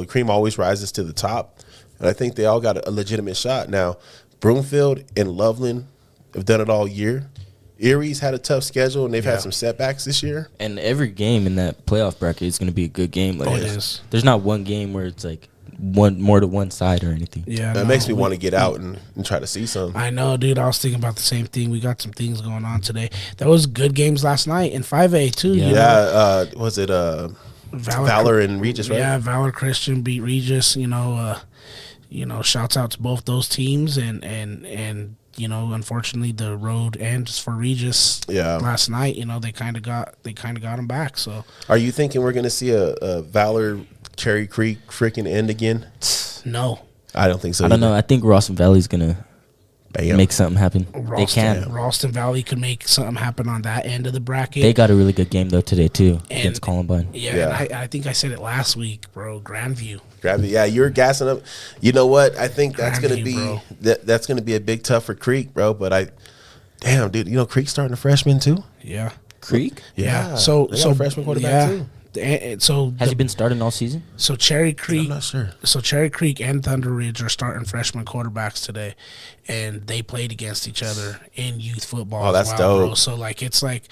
cream always rises to the top, and I think they all got a legitimate shot. Now, Broomfield and Loveland have done it all year. Erie's had a tough schedule, and they've had some setbacks this year. And every game in that playoff bracket is going to be a good game. Like, it is. There's not one game where it's like more to one side or anything. Yeah, It makes me want to get out and try to see some. I know, dude. I was thinking about the same thing. We got some things going on today. That was good games last night in 5A too. Yeah. you know? Was it Valor and Regis, right? Yeah, Valor Christian beat Regis. Shouts out to both those teams, and unfortunately the road ends for Regis. Yeah. Last night, they kind of got him back. So, Are you thinking we're going to see a Valor Cherry Creek freaking end again? no. I don't think so. I don't either. know. I think Ralston Valley's going to Bam. make something happen. They can. Ralston Valley could make something happen on that end of the bracket. They got a really good game, though, today, too, And- against Columbine. Yeah, and I think I said it last week, bro. Grandview. Grab it. Yeah, you're gassing up. You know what? I think that's going to Grandview, be bro. that's going to be a big tough for Creek, bro. But damn, dude, Creek's starting a freshman too. Yeah. Creek? Yeah. So they got a freshman quarterback too. So Has he been starting all season? So Cherry I'm Creek, not sure. So Cherry Creek and Thunder Ridge are starting freshman quarterbacks today, and they played against each other in youth football. Oh, that's as well, dope. Bro. So it's like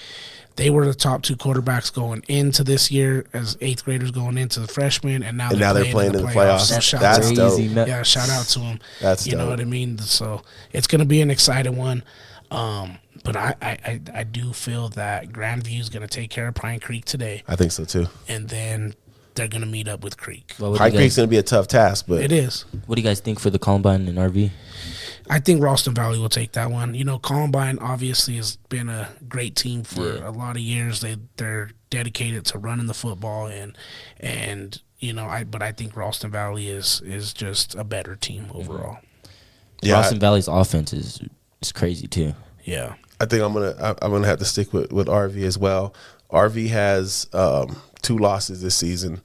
they were the top two quarterbacks going into this year as eighth graders going into the freshmen, and now they're playing in the playoffs. So shout That's out, dope. yeah, shout out to them. That's you know dope. what I mean. So it's going to be an exciting one. But I do feel that Grandview is going to take care of Pine Creek today, I think so too. and then they're going to meet up with Creek. What Pine Creek's going to be a tough task, but It is. What do you guys think for the Columbine and RV? I think Ralston Valley will take that one. Columbine obviously has been a great team for a lot of years. They're dedicated to running the football, but I think Ralston Valley is just a better team overall. yeah, Ralston Valley's offense is crazy, too. Yeah. I think I'm gonna have to stick with RV as well. RV has 2 losses this season,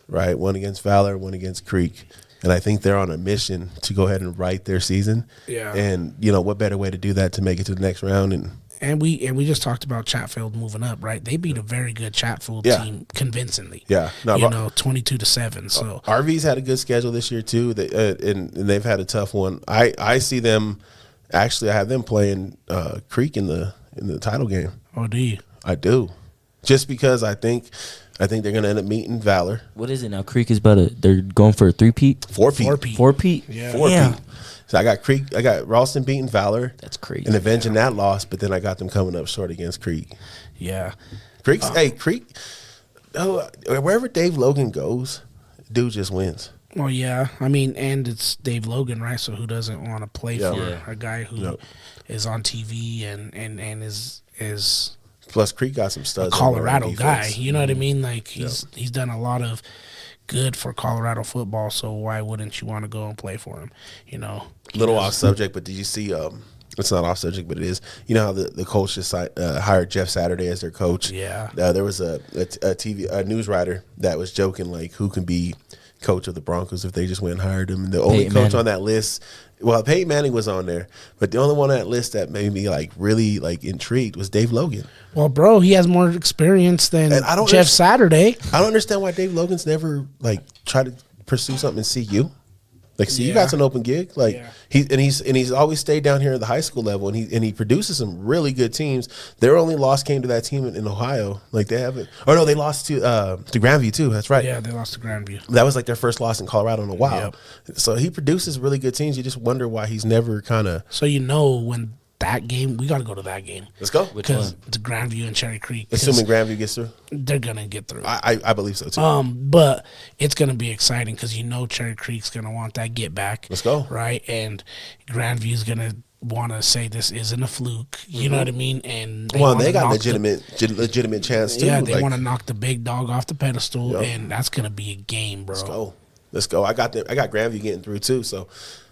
right? One against Valor, one against Creek. And I think they're on a mission to go ahead and right their season. Yeah. And what better way to do that to make it to the next round? And we just talked about Chatfield moving up, right? They beat a very good Chatfield Yeah. team convincingly. yeah, no, 22-7. So RV's had a good schedule this year too. And they've had a tough one. I see them. Actually, I have them playing Creek in the title game. oh, do you? I do, just because I think they're going to end up meeting Valor. What is it now? Creek is they're going for a 3-peat? 4-peat. 4-peat? Yeah. 4-peat. So I got Ralston beating Valor. That's crazy. And avenging that loss, but then I got them coming up short against Creek. Yeah. Creek. Oh, wherever Dave Logan goes, dude just wins. Well, yeah. I mean, and it's Dave Logan, right? So who doesn't want to play Yeah. for Yeah. a guy who is on TV and is Plus, Creek got some studs. a Colorado on guy? defense. You know what I mean? Like he's done a lot of good for Colorado football. So why wouldn't you want to go and play for him? Little off subject, but did you see? It's not off subject, but it is. You know how the coach just hired Jeff Saturday as their coach. Yeah. There was a news writer that was joking like, who can be coach of the Broncos if they just went and hired him? And the only Peyton coach Manning. on that list, well, Peyton Manning was on there, but the only one on that list that made me really intrigued was Dave Logan. Well, bro, he has more experience than And I don't Jeff understand- Saturday. I don't understand why Dave Logan's never tried to pursue something in CU. CU Yeah. got an open gig. Yeah. He's always stayed down here at the high school level, and he produces some really good teams. Their only loss came to that team in Ohio. They haven't. Oh no, they lost to Grandview too. That's right. Yeah, they lost to Grandview. That was their first loss in Colorado in a while. Yep. So he produces really good teams. You just wonder why he's never kind of. So when that game, we got to go to that game. Let's go. Because it's Grandview and Cherry Creek. 'Cause Assuming Grandview gets through, they're going to get through. I believe so too. But it's going to be exciting because Cherry Creek's going to want that get back. Let's go. Right? And Grandview's going to want to say this isn't a fluke. You know what I mean? And They got legitimate chance too. Yeah, they want to knock the big dog off the pedestal, and that's going to be a game, bro. Let's go. I got Grandview getting through too. So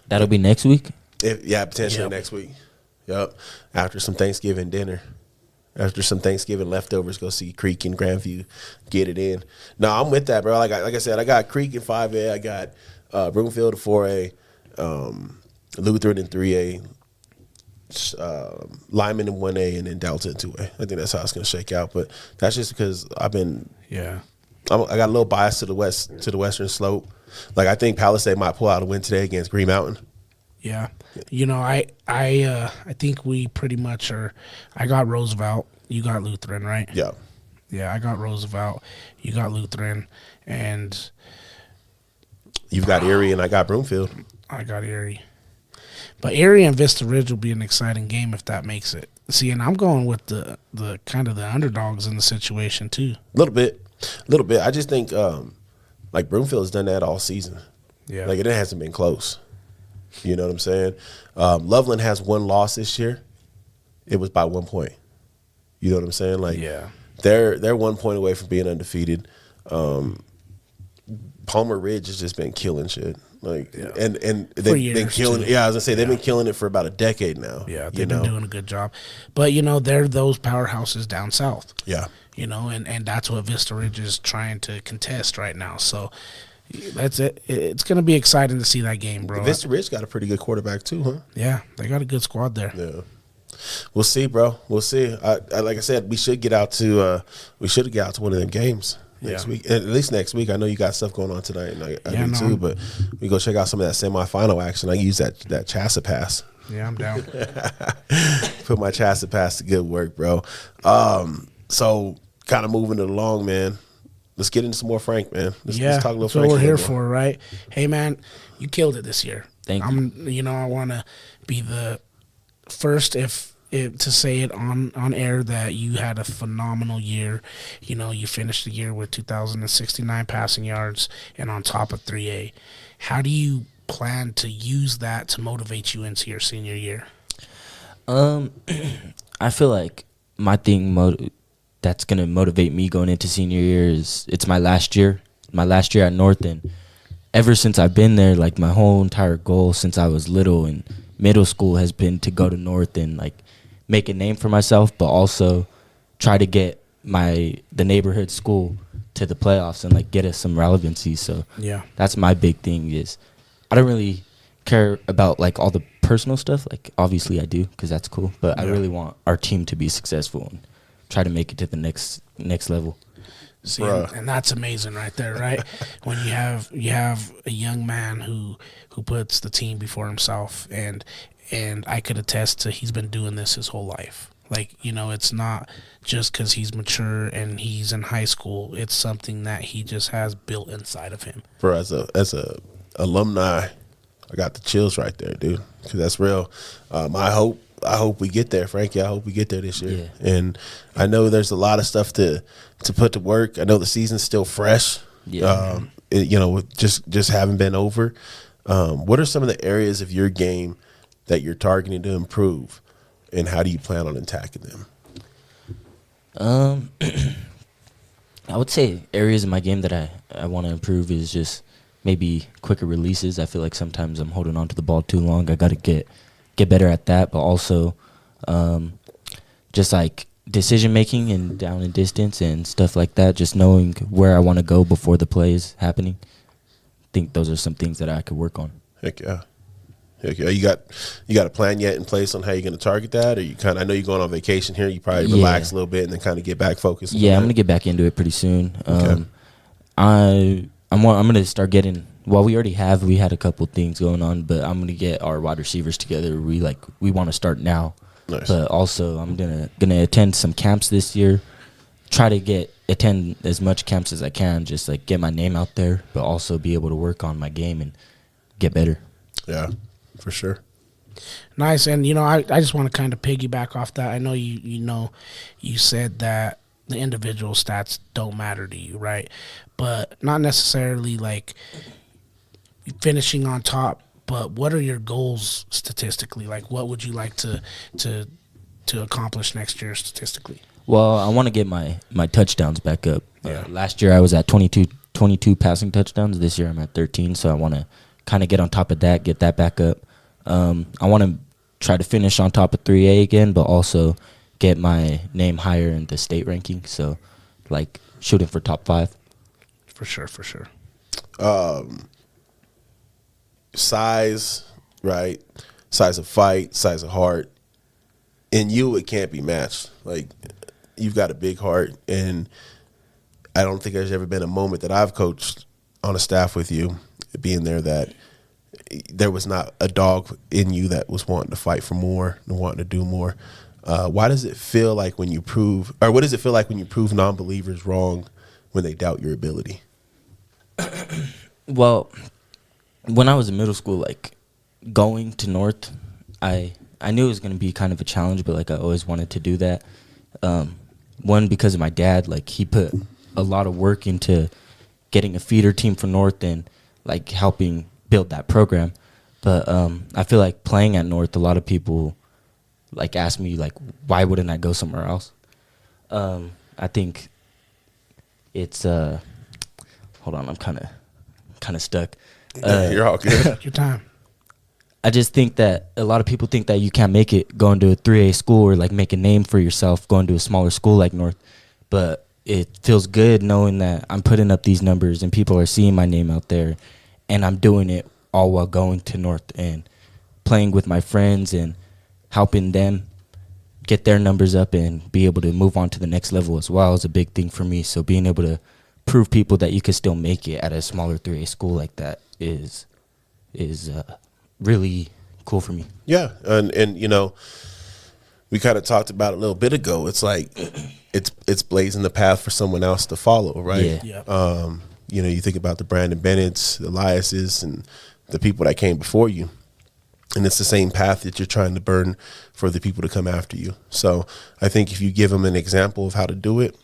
That'll be next week. Potentially next week. Yep. After some Thanksgiving dinner. After some Thanksgiving leftovers, go see Creek and Grandview get it in. No, I'm with that, bro. Like I said, I got Creek in 5A. I got Broomfield in 4A, Lutheran in 3A, Lyman in 1A, and then Delta in 2A. I think that's how it's going to shake out. But that's just because I got a little bias to the western slope. Like I think Palisade might pull out a win today against Green Mountain. Yeah. I think we pretty much are. I got Roosevelt. You got Lutheran, right? Yeah. Yeah, I got Roosevelt. You got Lutheran. And you've got Erie, and I got Broomfield. I got Erie. But Erie and Vista Ridge will be an exciting game if that makes it. See, and I'm going with the kind of the underdogs in the situation too. A little bit. I just think like Broomfield has done that all season. Yeah. Like it hasn't been close. You know what I'm saying? Loveland has one loss this year. It was by 1 point. You know what I'm saying? Like they're 1 point away from being undefeated. Palmer Ridge has just been killing shit. Like and they've been killing. Yeah, I was gonna say they've been killing it for about a decade now. Yeah, they've been doing a good job. But they're those powerhouses down south. Yeah. And that's what Vista Ridge is trying to contest right now. So that's it. It's going to be exciting to see that game, bro. Vista Ridge got a pretty good quarterback too, huh? Yeah, they got a good squad there. Yeah, we'll see, bro. We'll see. Like I said, we should get out to one of them games next week. At least next week. I know you got stuff going on tonight, and I do too. But we go check out some of that semifinal action. I use that Chassa pass. Yeah, I'm down. Put my Chassa pass to good work, bro. So kind of moving it along, man. Let's get into some more Frank, man. Let's talk a little that's Frank. What we're here for, right? Hey, man, you killed it this year. Thank you. I want to be the first to say it on air that you had a phenomenal year. You finished the year with 2,069 passing yards and on top of 3A. How do you plan to use that to motivate you into your senior year? I feel like my thing that's going to motivate me going into senior year is it's my last year at North. And ever since I've been there, like my whole entire goal since I was little in middle school has been to go to North and like make a name for myself, but also try to get the neighborhood school to the playoffs and like get us some relevancy. So that's my big thing is I don't really care about like all the personal stuff. Like obviously I do because that's cool, but I really want our team to be successful and try to make it to the next level. See, and that's amazing right there, right? When you have a young man who puts the team before himself, and I could attest to he's been doing this his whole life. Like, it's not just because he's mature and he's in high school. It's something that he just has built inside of him. Bro, as a alumni, I got the chills right there, dude, because that's real. I hope we get there, Frankie. I hope we get there this year. Yeah. And I know there's a lot of stuff to put to work. I know the season's still fresh. Yeah. Just haven't been over. What are some of the areas of your game that you're targeting to improve, and how do you plan on attacking them? I would say areas of my game that I want to improve is just maybe quicker releases. I feel like sometimes I'm holding on to the ball too long. I got to get better at that, but also just like decision making and down and distance and stuff like that, just knowing where I want to go before the play is happening. I think those are some things that I could work on. Heck yeah. You got a plan yet in place on how you're going to target that, or I know you're going on vacation here, you probably relax a little bit and then kind of get back focused? Yeah, I'm going to get back into it pretty soon. Okay. I'm going to start getting. Well, we had a couple things going on, but I'm gonna get our wide receivers together. We want to start now, nice. But also I'm gonna attend some camps this year. Try to attend as much camps as I can, just like get my name out there, but also be able to work on my game and get better. Yeah, for sure. Nice. And, I just want to kind of piggyback off that. I know you said that the individual stats don't matter to you, right? But not necessarily like finishing on top, but what are your goals statistically? Like, what would you like to accomplish next year statistically? Well, I want to get my touchdowns back up. Yeah. Last year I was at 22 passing touchdowns. This year I'm at 13, so I want to kind of get on top of that, get that back up. I want to try to finish on top of 3A again, but also get my name higher in the state ranking. So, like, shooting for top 5. For sure. Size, right? Size of fight, size of heart. In you, it can't be matched. Like, you've got a big heart, and I don't think there's ever been a moment that I've coached on a staff with you, being there, that there was not a dog in you that was wanting to fight for more and wanting to do more. Why does it feel like when you prove, or what does it feel like when you prove non-believers wrong when they doubt your ability? Well, when I was in middle school, like, going to North, I knew it was going to be kind of a challenge, but, like, I always wanted to do that. One, because of my dad, like, he put a lot of work into getting a feeder team for North and, like, helping build that program. But I feel like playing at North, a lot of people, like, ask me, like, why wouldn't I go somewhere else? I think it's hold on, I'm kind of stuck. You're all good. Your time. I just think that a lot of people think that you can't make it going to a 3A school or, like, make a name for yourself going to a smaller school like North. But it feels good knowing that I'm putting up these numbers and people are seeing my name out there, and I'm doing it all while going to North and playing with my friends and helping them get their numbers up and be able to move on to the next level as well is a big thing for me. So being able to prove people that you can still make it at a smaller 3A school like that is really cool for me. Yeah, and we kind of talked about it a little bit ago. It's like it's blazing the path for someone else to follow, right? Yeah. You think about the Brandon Bennett's, the Elias's, and the people that came before you, and it's the same path that you're trying to burn for the people to come after you. So I think if you give them an example of how to do it,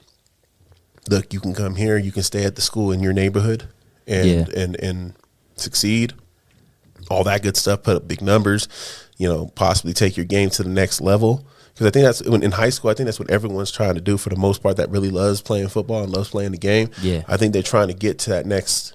look, you can come here, you can stay at the school in your neighborhood, and succeed. All that good stuff, put up big numbers, possibly take your game to the next level. Because I think that's in high school, I think that's what everyone's trying to do for the most part that really loves playing football and loves playing the game. Yeah. I think they're trying to get to that next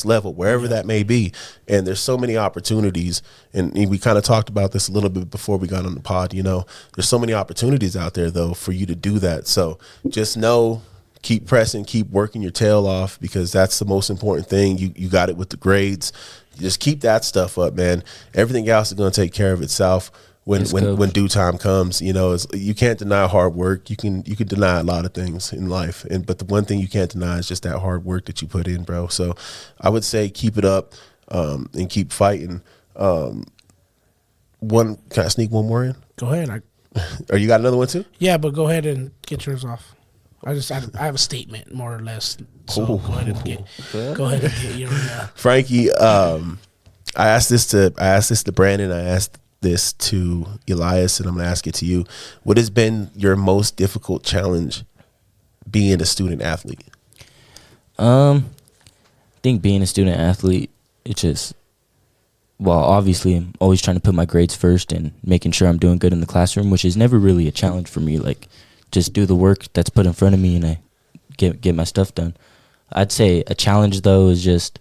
level, wherever that may be. And there's so many opportunities. And we kind of talked about this a little bit before we got on the pod. There's so many opportunities out there, though, for you to do that. So just know, keep pressing, keep working your tail off, because that's the most important thing. You got it with the grades. Just keep that stuff up, man. Everything else is going to take care of itself when due time comes. You can't deny hard work. You can deny a lot of things in life, but the one thing you can't deny is just that hard work that you put in, bro. So I would say keep it up, and keep fighting. Can I sneak one more in? Go ahead. Or you got another one too? Yeah, but go ahead and get yours off. I have a statement, more or less. So go ahead and get your. Frankie, I asked this to Brandon. I asked this to Elias, and I'm gonna ask it to you. What has been your most difficult challenge being a student athlete? I think being a student athlete, it's just, well, obviously I'm always trying to put my grades first and making sure I'm doing good in the classroom, which is never really a challenge for me. Like, just do the work that's put in front of me and I get my stuff done. I'd say a challenge, though, is just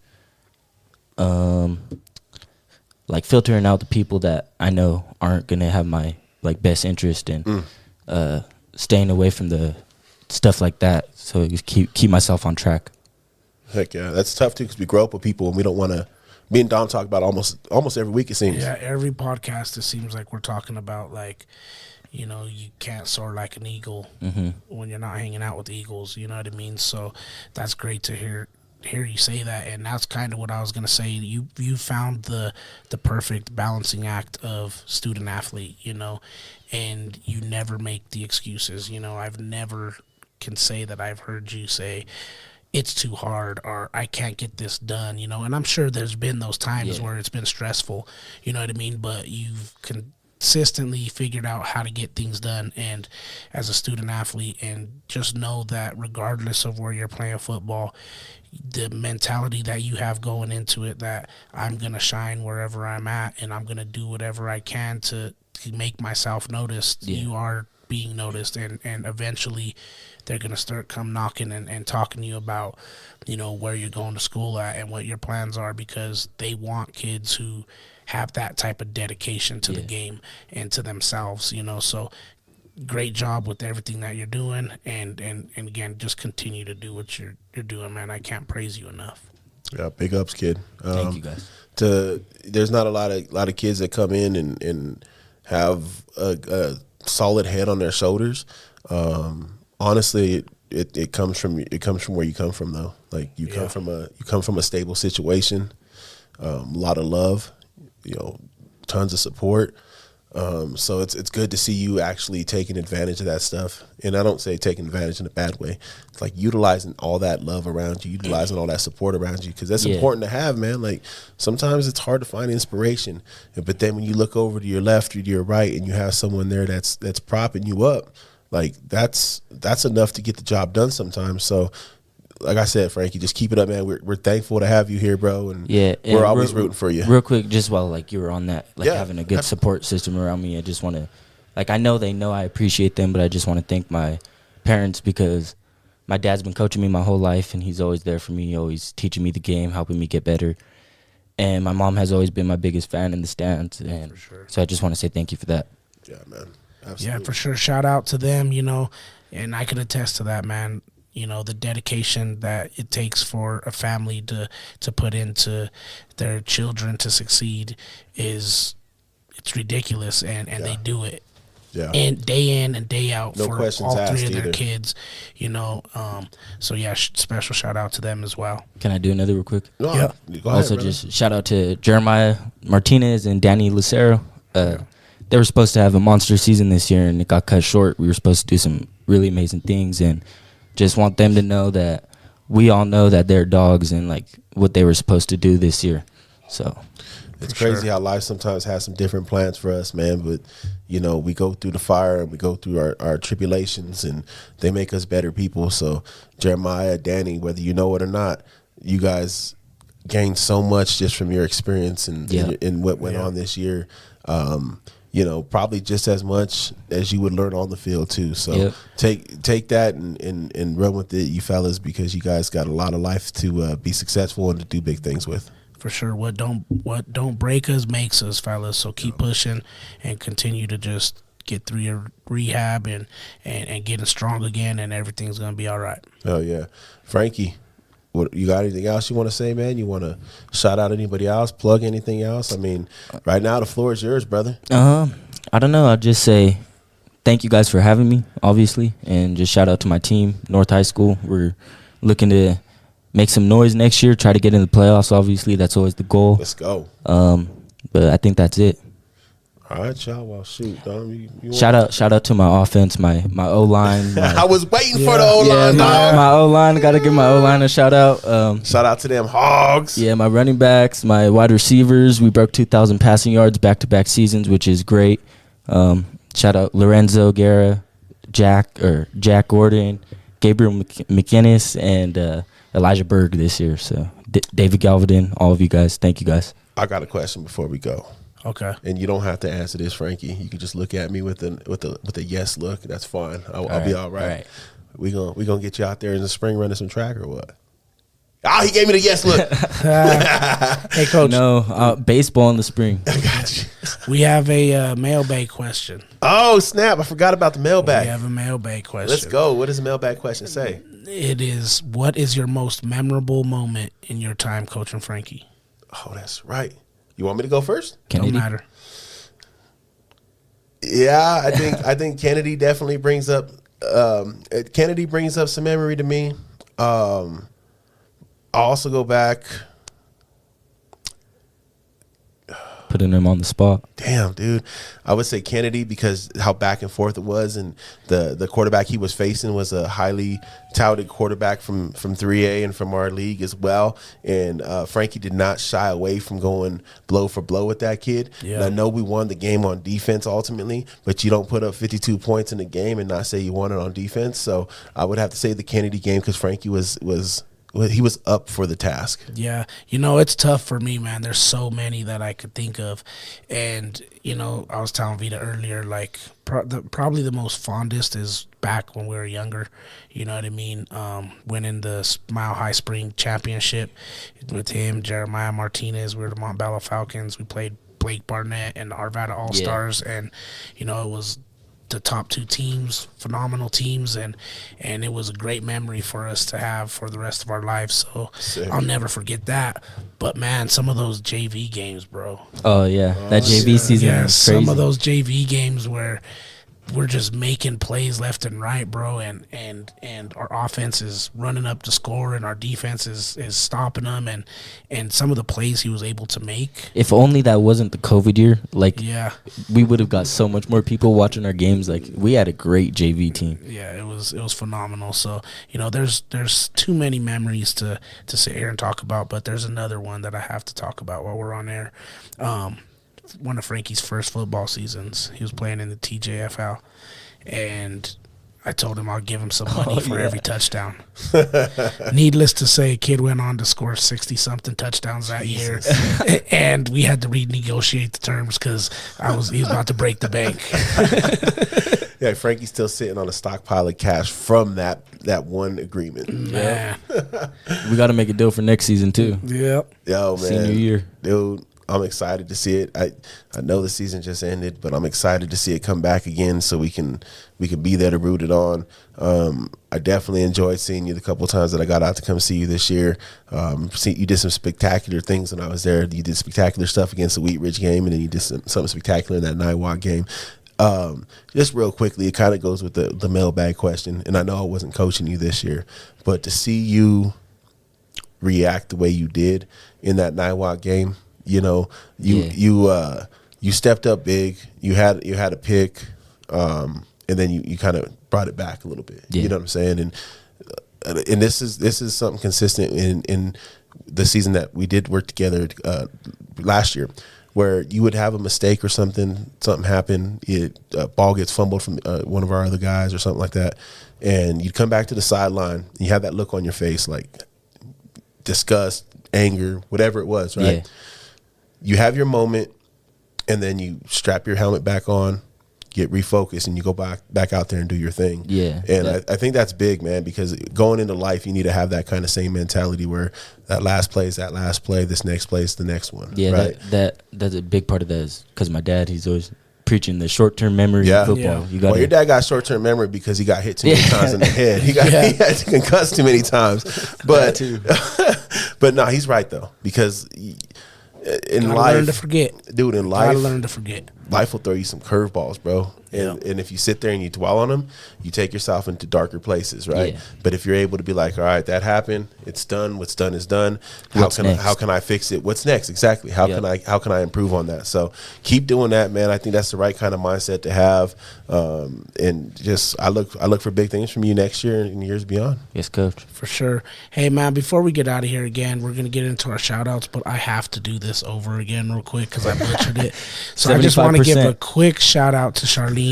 like filtering out the people that I know aren't going to have my, like, best interest, and staying away from the stuff like that, so keep myself on track. Heck yeah, that's tough too, because we grow up with people and we don't want to. Me and Dom talk about almost every week, it seems. Yeah, every podcast it seems like we're talking about, like, you can't soar like an eagle when you're not hanging out with eagles. You know what I mean? So that's great to hear you say that, and that's kind of what I was gonna say. You found the perfect balancing act of student athlete, and you never make the excuses. I've never can say that I've heard you say, it's too hard or I can't get this done, you know. And I'm sure there's been those times where it's been stressful, you know what I mean? But you've consistently figured out how to get things done, and as a student athlete, and just know that regardless of where you're playing football, the mentality that you have going into it, that I'm going to shine wherever I'm at and I'm going to do whatever I can to make myself noticed. You are being noticed, and eventually they're going to start come knocking and talking to you about, you know, where you're going to school at and what your plans are, because they want kids who have that type of dedication to the game and to themselves, you know. So great job with everything that you're doing, and again, just continue to do what you're doing, man. I can't praise you enough. Yeah, big ups, kid. Thank you, guys. There's not a lot of kids that come in and have a solid head on their shoulders. Honestly, it comes from where you come from, though. Like you come from a stable situation, a lot of love, you know, tons of support. So it's good to see you actually taking advantage of that stuff. And I don't say taking advantage in a bad way. It's like utilizing all that love around you, utilizing all that support around you, because that's important to have, man. Like sometimes it's hard to find inspiration, but then when you look over to your left or to your right and you have someone there that's propping you up, like that's enough to get the job done sometimes. So like I said, Frankie, just keep it up, man. We're thankful to have you here, bro, and we're always rooting for you. Real quick, just while like you were on that, like having a good support system around me, I just want to, like, I know they know I appreciate them, but I just want to thank my parents, because my dad's been coaching me my whole life, and he's always there for me, always teaching me the game, helping me get better. And my mom has always been my biggest fan in the stands, and so I just want to say thank you for that. Yeah, man. Absolutely. Yeah, for sure. Shout out to them, you know, and I can attest to that, man. You know, the dedication that it takes for a family to put into their children to succeed it's ridiculous, and they do it. Yeah. And day in and day out No for questions all asked three of their either. kids, you know. So yeah, special shout out to them as well. Can I do another real quick? No, Yeah. go ahead, Also, brother. just shout out to Jeremiah Martinez and Danny Lucero. They were supposed to have a monster season this year, and it got cut short. We were supposed to do some really amazing things, and just want them to know that we all know that they're dogs and like what they were supposed to do this year. So it's crazy how life sometimes has some different plans for us, man. But, you know, we go through the fire and we go through our tribulations, and they make us better people. So Jeremiah, Danny, whether you know it or not, you guys gained so much just from your experience and what went on this year. You know, probably just as much as you would learn on the field too. So take that and run with it, you fellas, because you guys got a lot of life to be successful and to do big things with. For sure. What don't break us makes us, fellas. So keep pushing and continue to just get through your rehab and getting strong again, and everything's gonna be all right. Oh yeah, Frankie. What, you got anything else you want to say, man? You want to shout out anybody else, plug anything else? I mean, right now the floor is yours, brother. I don't know. I'll just say thank you guys for having me, obviously, and just shout out to my team, North High School. We're looking to make some noise next year, try to get in the playoffs. Obviously, that's always the goal. Let's go. But I think that's it. All right, y'all. Well, shoot, Dom, you Shout out to my offense, my O line. I was waiting for the O-line, dog. my O line. Got to give my O line a shout out. Shout out to them Hogs. Yeah, my running backs, my wide receivers. We broke 2,000 passing yards back-to-back seasons, which is great. Shout out Lorenzo Guerra, Jack Gordon, Gabriel McInnes, and Elijah Berg this year. So David Galvin, all of you guys, thank you guys. I got a question before we go. Okay. And you don't have to answer this, Frankie. You can just look at me with a yes look. That's fine. I'll be all right. All right. We gonna get you out there in the spring running some track or what? Oh, he gave me the yes look. Hey, Coach. No, baseball in the spring. I got you. We have a mailbag question. Oh snap! I forgot about the mailbag. We have a mailbag question. Let's go. What does the mailbag question say? It is, what is your most memorable moment in your time coaching Frankie? Oh, that's right. You want me to go first? Kennedy? Don't matter. Yeah, I think Kennedy definitely brings up some memory to me. I'll also go back. putting him on the spot. Damn, dude. I would say Kennedy because how back and forth it was, and the quarterback he was facing was a highly touted quarterback from 3A and from our league as well. And Frankie did not shy away from going blow for blow with that kid. Yeah. And I know we won the game on defense ultimately, but you don't put up 52 points in the game and not say you won it on defense. So I would have to say the Kennedy game because Frankie was up for the task. Yeah, it's tough for me, man. There's so many that I could think of, and I was telling Vita earlier, like probably the most fondest is back when we were younger. You know what I mean? Winning the Mile High Spring Championship with him, Jeremiah Martinez. We were the Montbello Falcons. We played Blake Barnett and the Arvada All Stars, and it was the top two teams, phenomenal teams, and it was a great memory for us to have for the rest of our lives. So Sick. I'll never forget that. But man, some of those JV games, bro. Oh yeah, that JV season Yeah, was crazy. some of those JV games where we're just making plays left and right, bro, and our offense is running up to score and our defense is stopping them, and some of the plays he was able to make. If only that wasn't the COVID year, like Yeah. we would have got so much more people watching our games. Like we had a great JV team. Yeah, it was phenomenal. So, there's too many memories to sit here and talk about, but there's another one that I have to talk about while we're on air. One of Frankie's first football seasons, he was playing in the TJFL, and I told him I'll give him some money for every touchdown. Needless to say, kid went on to score 60-something touchdowns that year, and we had to renegotiate the terms because he was about to break the bank. Yeah, Frankie's still sitting on a stockpile of cash from that one agreement. Man. We got to make a deal for next season too. Yep. Yo, man. Senior year. Dude, I'm excited to see it. I know the season just ended, but I'm excited to see it come back again so we can be there to root it on. I definitely enjoyed seeing you the couple times that I got out to come see you this year. You did some spectacular things when I was there. You did spectacular stuff against the Wheat Ridge game, and then you did something spectacular in that Niwot game. Just real quickly, it kind of goes with the mailbag question, and I know I wasn't coaching you this year, but to see you react the way you did in that Niwot game, you stepped up big. You had a pick, and then you kind of brought it back a little bit. Yeah. You know what I'm saying? And this is something consistent in the season that we did work together last year, where you would have a mistake or something happen, ball gets fumbled from one of our other guys or something like that, and you'd come back to the sideline, and you have that look on your face like disgust, anger, whatever it was, right? Yeah. You have your moment, and then you strap your helmet back on, get refocused, and you go back out there and do your thing. Yeah. And I think that's big, man, because going into life, you need to have that kind of same mentality where that last play is that last play, this next play is the next one. Yeah, right? that's a big part of that is because my dad, he's always preaching the short-term memory Yeah. of football. Yeah. You got Well, your dad got short-term memory because he got hit too many times in the head. He had concussed too many times. But but no, he's right though, because in Gotta life, learn to forget. dude, in Gotta life, learn to forget. life will throw you some curveballs, bro. And if you sit there and you dwell on them, you take yourself into darker places, right? Yeah. But if you're able to be like, all right, that happened, it's done. What's done is done. How can I fix it? What's next? Exactly. How can I improve on that? So keep doing that, man. I think that's the right kind of mindset to have. And just I look for big things from you next year and years beyond. Yes, coach. For sure. Hey, man, before we get out of here again, we're going to get into our shout-outs, but I have to do this over again real quick because I butchered it. So I just want to give a quick shout-out to Charlene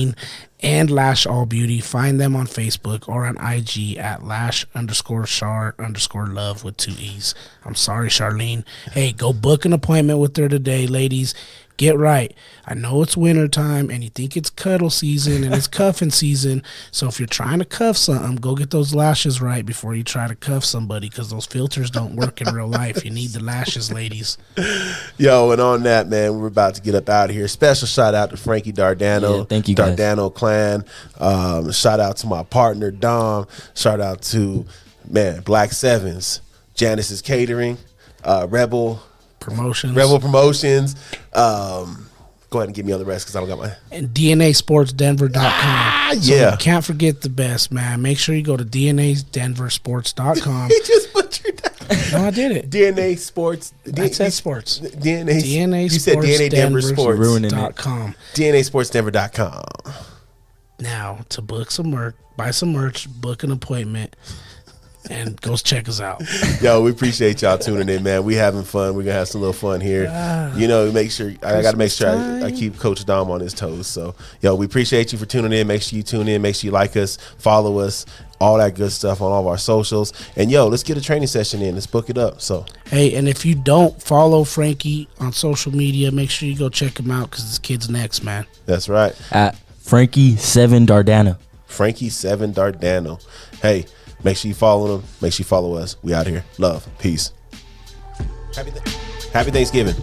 and Lash All Beauty. Find them on Facebook or on IG at Lash_Char_love with 2 E's. I'm sorry, Charlene. Hey, go book an appointment with her today, ladies. Get right. I know it's winter time and you think it's cuddle season and it's cuffing season. So if you're trying to cuff something, go get those lashes right before you try to cuff somebody, because those filters don't work in real life. You need the lashes, ladies. Yo, and on that, man, we're about to get up out of here. Special shout out to Frankie Dardano. Yeah, thank you, guys. Dardano clan. Shout out to my partner, Dom. Shout out to, Black Sevens, Janice's Catering, Rebel Promotions. Go ahead and give me all the rest because I don't got my. And DNASportsDenver.com. So yeah. you can't forget the best, man. Make sure you go to DNASdenversports.com. He just butchered that. No, I did it. DNA Sports. I said sports. DNA. You said DNA Denver Sports. Ruining it. .com. DNASportsDenver.com. Now to book some merch, buy some merch, book an appointment, and go check us out. Yo, we appreciate y'all tuning in, man. We having fun. We're gonna have some little fun here. You know, make sure I gotta make sure I keep Coach Dom on his toes. So, yo, we appreciate you for tuning in. Make sure you tune in. Make sure you like us, follow us, all that good stuff on all of our socials. And yo, let's get a training session in. Let's book it up. So, hey, and if you don't follow Frankie on social media, make sure you go check him out because this kid's next, man. that's right, At Frankie7 Dardano. Frankie7 Dardano. Hey, make sure you follow him. Make sure you follow us. We out here. Love, peace. Happy Thanksgiving.